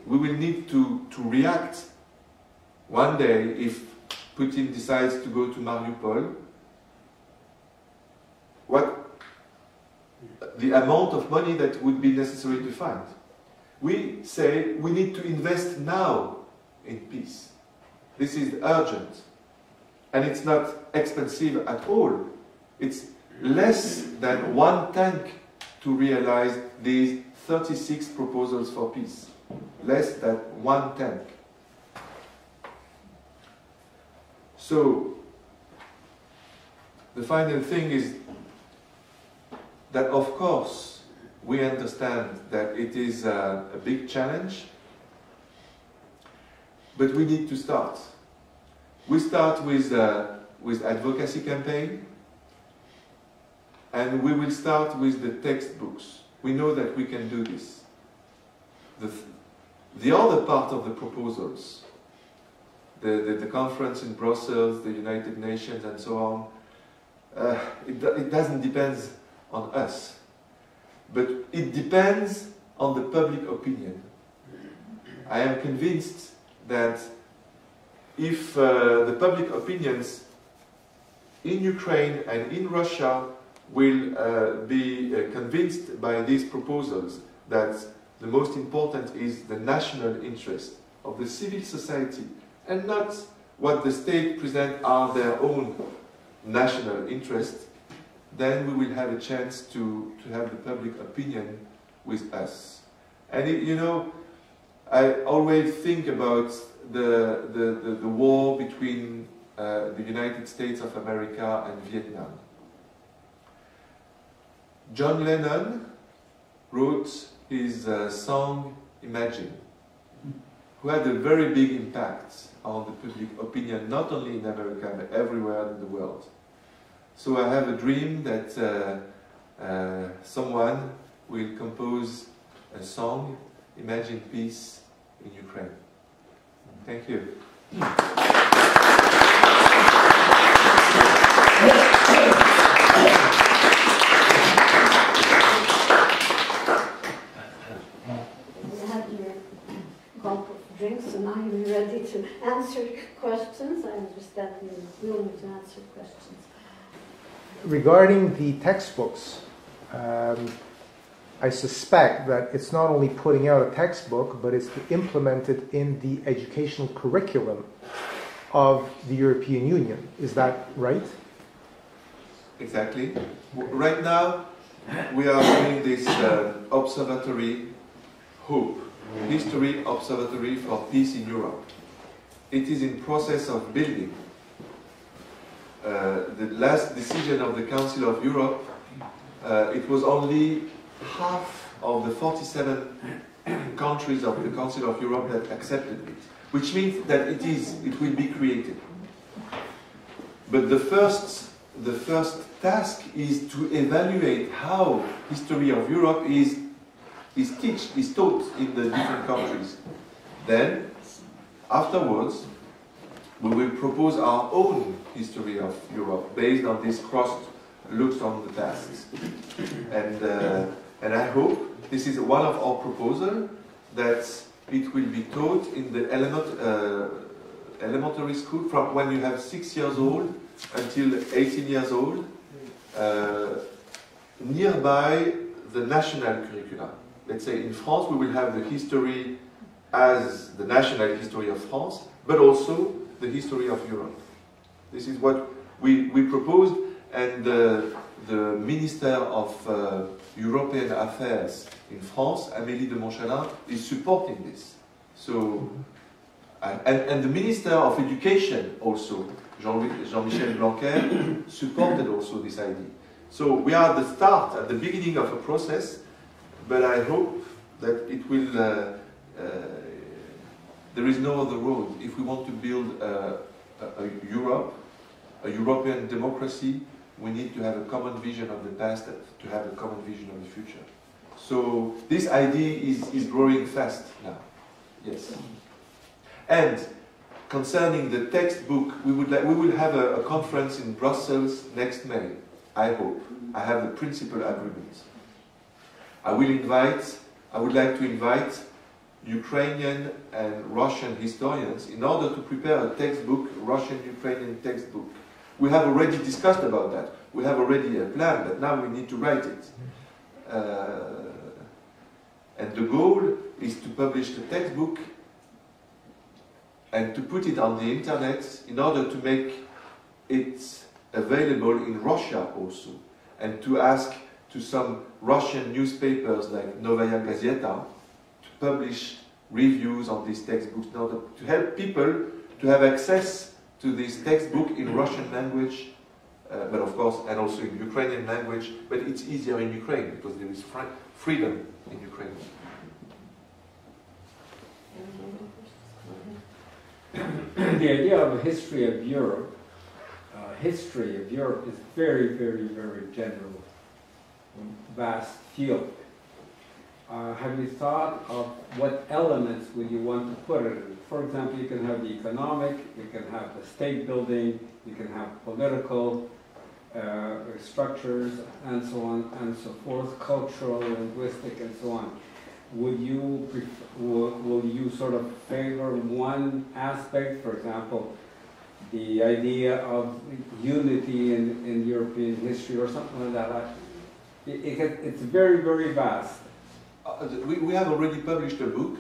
will need to react one day, if Putin decides to go to Mariupol, what the amount of money that would be necessary to find. We say we need to invest now in peace. This is urgent. And it's not expensive at all. It's less than 1 tank to realize these 36 proposals for peace. Less than 1 tank. So, the final thing is that, of course, we understand that it is a big challenge, but we need to start. We start with advocacy campaign, and we will start with the textbooks. We know that we can do this. The other part of the proposals, the conference in Brussels, the United Nations, and so on, it doesn't depend on us, but it depends on the public opinion. I am convinced that if the public opinions in Ukraine and in Russia will be convinced by these proposals that the most important is the national interest of the civil society and not what the state present are their own national interests, then we will have a chance to have the public opinion with us. And you know, I always think about the war between the United States of America and Vietnam. John Lennon wrote his song Imagine, who had a very big impact on the public opinion, not only in America, but everywhere in the world. So I have a dream that someone will compose a song, Imagine Peace in Ukraine. Thank you. Drinks, and now you're ready to answer questions. I understand you're willing to answer questions. Regarding the textbooks, I suspect that it's not only putting out a textbook, but it's to implement it in the educational curriculum of the European Union. Is that right? Exactly. Right now, we are doing this observatory HOPE, History Observatory for Peace in Europe. It is in process of building. The last decision of the Council of Europe, it was only half of the 47 countries of the Council of Europe that accepted it, which means that it will be created. But the first task is to evaluate how history of Europe is taught in the different countries. Then, afterwards, we will propose our own history of Europe based on this crossed looks on the past. And I hope this is one of our proposals, that it will be taught in the elementary school from when you have 6 years old until 18 years old, nearby the national curricula. Let's say in France we will have the history as the national history of France, but also the history of Europe. This is what we proposed, and the Minister of European Affairs in France, Amélie de Montchalin, is supporting this. So, and the Minister of Education also, Jean-Michel Blanquer, supported also this idea. So we are at the start, at the beginning of a process, but I hope that it will, there is no other road. If we want to build a Europe, a European democracy, we need to have a common vision of the past, to have a common vision of the future. So this idea is growing fast now. Yes. And concerning the textbook, we will have a conference in Brussels next May, I hope. I have the principal agreement. I would like to invite Ukrainian and Russian historians in order to prepare a textbook, Russian-Ukrainian textbook. We have already discussed about that. We have already a plan, but now we need to write it. And the goal is to publish the textbook and to put it on the internet in order to make it available in Russia also, and to ask to some Russian newspapers like Novaya Gazeta to publish reviews on these textbooks in order to help people to have access to this textbook in Russian language, but of course, and also in Ukrainian language, but it's easier in Ukraine because there is freedom in Ukraine. The idea of a history of Europe is very, very, very general, vast field. Have you thought of what elements would you want to put it in? For example, you can have the economic, you can have the state building, you can have political structures, and so on and so forth, cultural, linguistic, and so on. Will you sort of favor one aspect, for example, the idea of unity in European history or something like that? It's very, very vast. We have already published a book,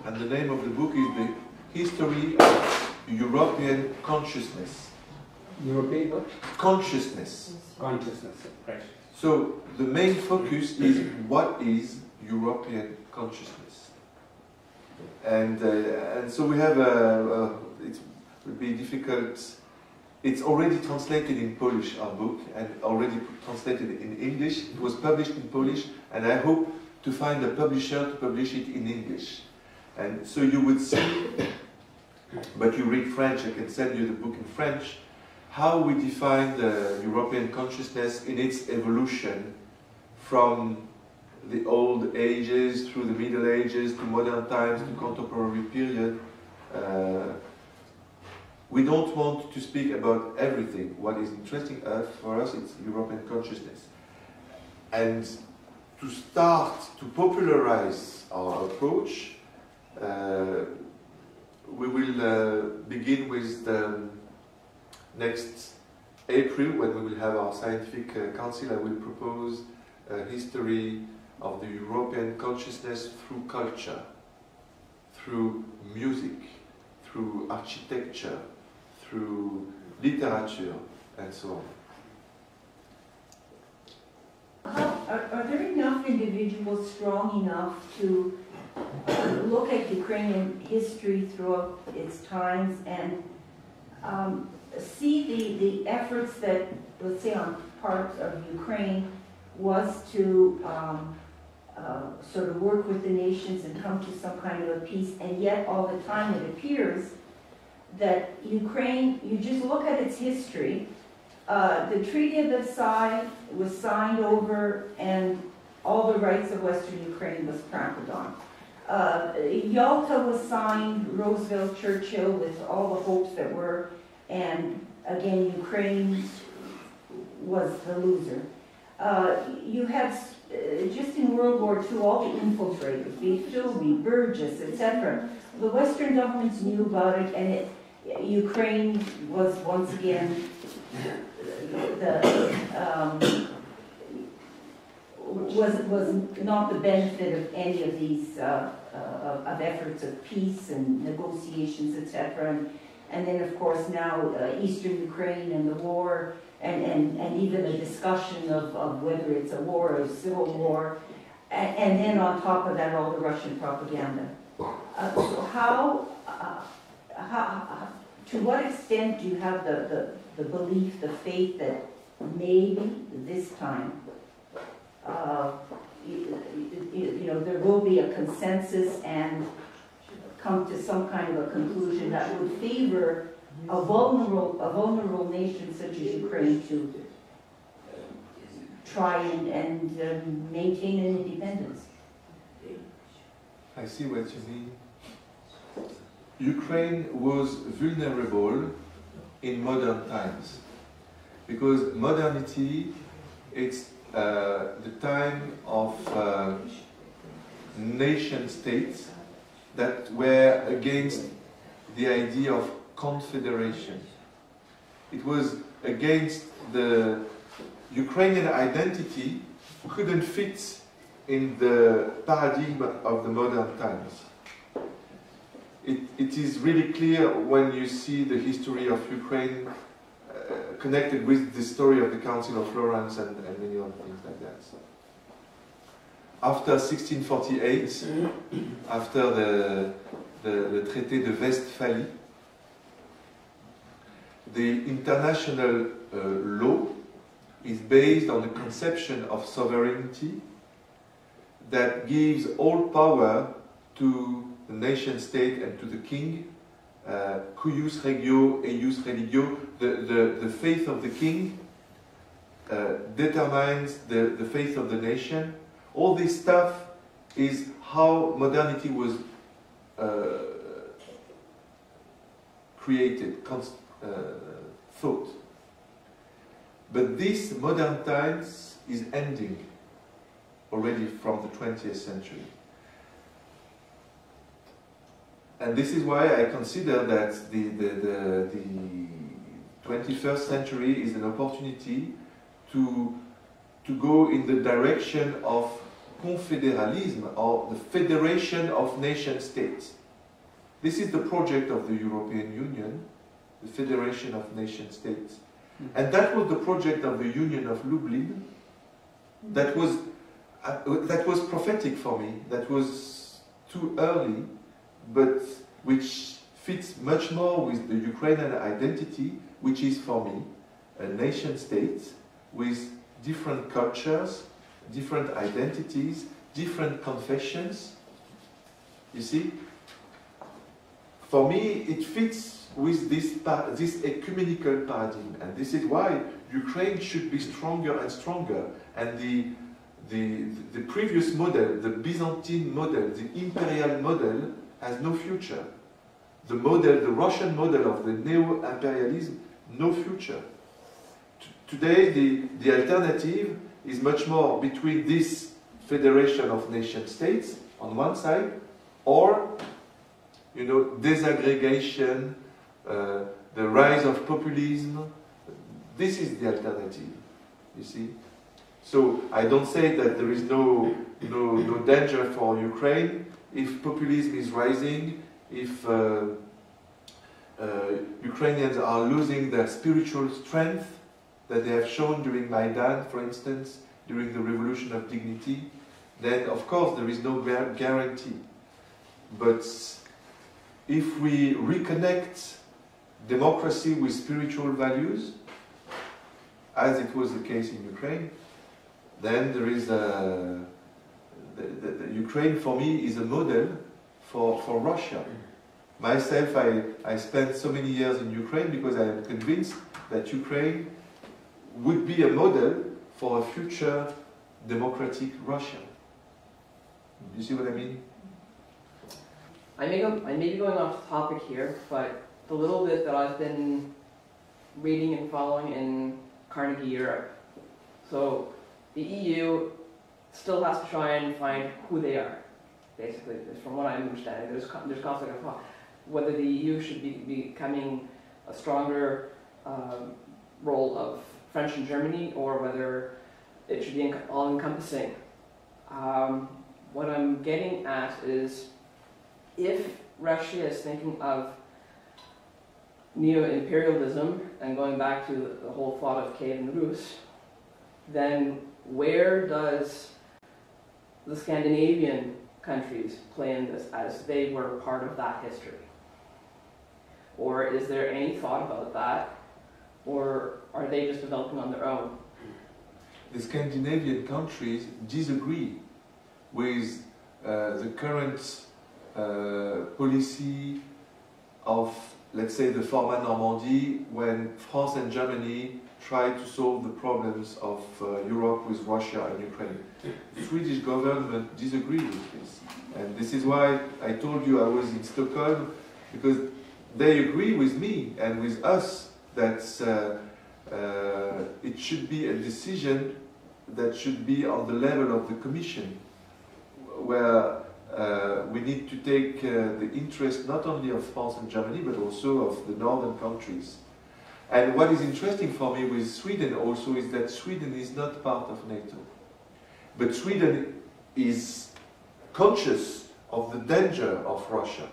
and the name of the book is The History of European Consciousness. European what? Consciousness. Consciousness, right. So the main focus is what is European consciousness. And so we have it would be difficult. It's already translated in Polish, our book, and already translated in English. It was published in Polish, and I hope to find a publisher to publish it in English. And so you would see, but you read French, I can send you the book in French, how we define the European consciousness in its evolution from the old ages, through the Middle Ages, to modern times, to contemporary period. We don't want to speak about everything. What is interesting for us, it's European consciousness. And to start to popularize our approach, we will begin with the next April, when we will have our scientific council. I will propose a history of the European consciousness through culture, through music, through architecture, through literature, and so on. Are there enough individuals strong enough to look at Ukrainian history throughout its times and see the efforts that, let's say, on part of Ukraine was to sort of work with the nations and come to some kind of a peace, and yet all the time it appears that Ukraine, you just look at its history, the Treaty of Versailles was signed over and all the rights of Western Ukraine was trampled on. Yalta was signed, Roosevelt, Churchill, with all the hopes that were, and again Ukraine was the loser. You had, just in World War II, all the infiltrators, be it Philby, Burgess, etc. The Western governments knew about it, and Ukraine was once again was not the benefit of any of these of efforts of peace and negotiations, etc. And then, of course, now Eastern Ukraine and the war, and even a discussion of whether it's a war or a civil war, and then on top of that, all the Russian propaganda. So to what extent do you have the belief, the faith that maybe this time, there will be a consensus and come to some kind of a conclusion that would favor a vulnerable nation such as Ukraine to try and maintain an independence? I see what you mean. Ukraine was vulnerable in modern times because modernity, it's the time of nation states that were against the idea of confederation. It was against the Ukrainian identity couldn't fit in the paradigm of the modern times. It is really clear when you see the history of Ukraine connected with the story of the Council of Florence and many other things like that. After 1648, after the Traité de Westphalie, the international law is based on the conception of sovereignty that gives all power to the nation state and to the king, cuius regio eius religio, the faith of the king determines the faith of the nation. All this stuff is how modernity was created, thought. But this modern times is ending already from the 20th century. And this is why I consider that the 21st century is an opportunity to go in the direction of confederalism, or the federation of nation states. This is the project of the European Union, the federation of nation states. And that was the project of the Union of Lublin. That was prophetic for me. That was too early, but which fits much more with the Ukrainian identity, which is for me a nation state with different cultures, different identities, different confessions. You see? For me, it fits with this ecumenical paradigm, and this is why Ukraine should be stronger and stronger. And the previous model, the Byzantine model, the imperial model, has no future. The Russian model of the neo-imperialism, no future. Today, the alternative is much more between this federation of nation states on one side, or disaggregation, the rise of populism. This is the alternative, you see. So I don't say that there is no danger for Ukraine if populism is rising, if Ukrainians are losing their spiritual strength that they have shown during Maidan, for instance, during the Revolution of Dignity, then of course there is no guarantee. But if we reconnect democracy with spiritual values, as it was the case in Ukraine, then there is the Ukraine for me is a model for Russia. Myself, I spent so many years in Ukraine because I am convinced that Ukraine would be a model for a future democratic Russia. You see what I mean? I may be going off topic here, but the little bit that I've been reading and following in Carnegie Europe. So the EU still has to try and find who they are, basically, from what I'm understanding. There's constantly a thought whether the EU should be becoming a stronger role of French and Germany, or whether it should be all-encompassing. What I'm getting at is, if Russia is thinking of neo-imperialism and going back to the whole thought of Kiev and Rus, then where does the Scandinavian countries play in this, as they were part of that history? Or is there any thought about that, or are they just developing on their own? The Scandinavian countries disagree with the current policy of, let's say, the former Normandy, when France and Germany tried to solve the problems of Europe with Russia and Ukraine. The Swedish government disagreed with this. And this is why I told you I was in Stockholm, because they agree with me and with us that it should be a decision that should be on the level of the Commission, where we need to take the interest not only of France and Germany, but also of the northern countries. And what is interesting for me with Sweden also is that Sweden is not part of NATO. But Sweden is conscious of the danger of Russia.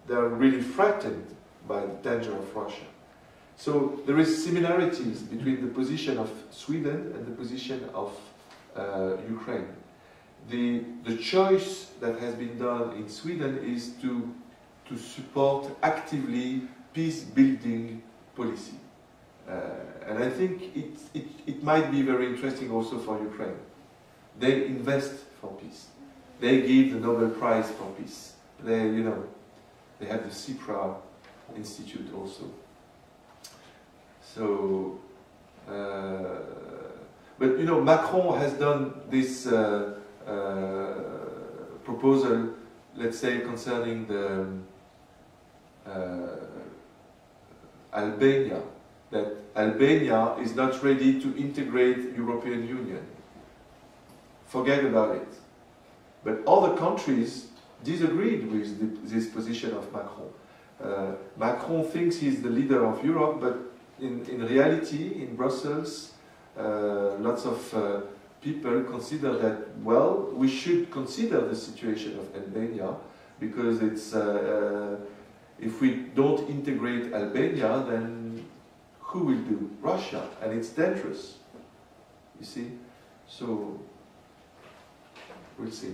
They are really frightened by the danger of Russia. So there is similarities between the position of Sweden and the position of Ukraine. The choice that has been done in Sweden is to support actively peace-building policy. And I think it might be very interesting also for Ukraine. They invest for peace. They give the Nobel Prize for peace. They have the CIPRA Institute also. So, but Macron has done this proposal, let's say, concerning the Albania, that Albania is not ready to integrate European Union. Forget about it. But other countries disagreed with this position of Macron. Macron thinks he's the leader of Europe, but in reality, in Brussels, lots of people consider that, well, we should consider the situation of Albania, because it's, if we don't integrate Albania, then who will do? Russia, and it's dangerous, you see? So, we'll see.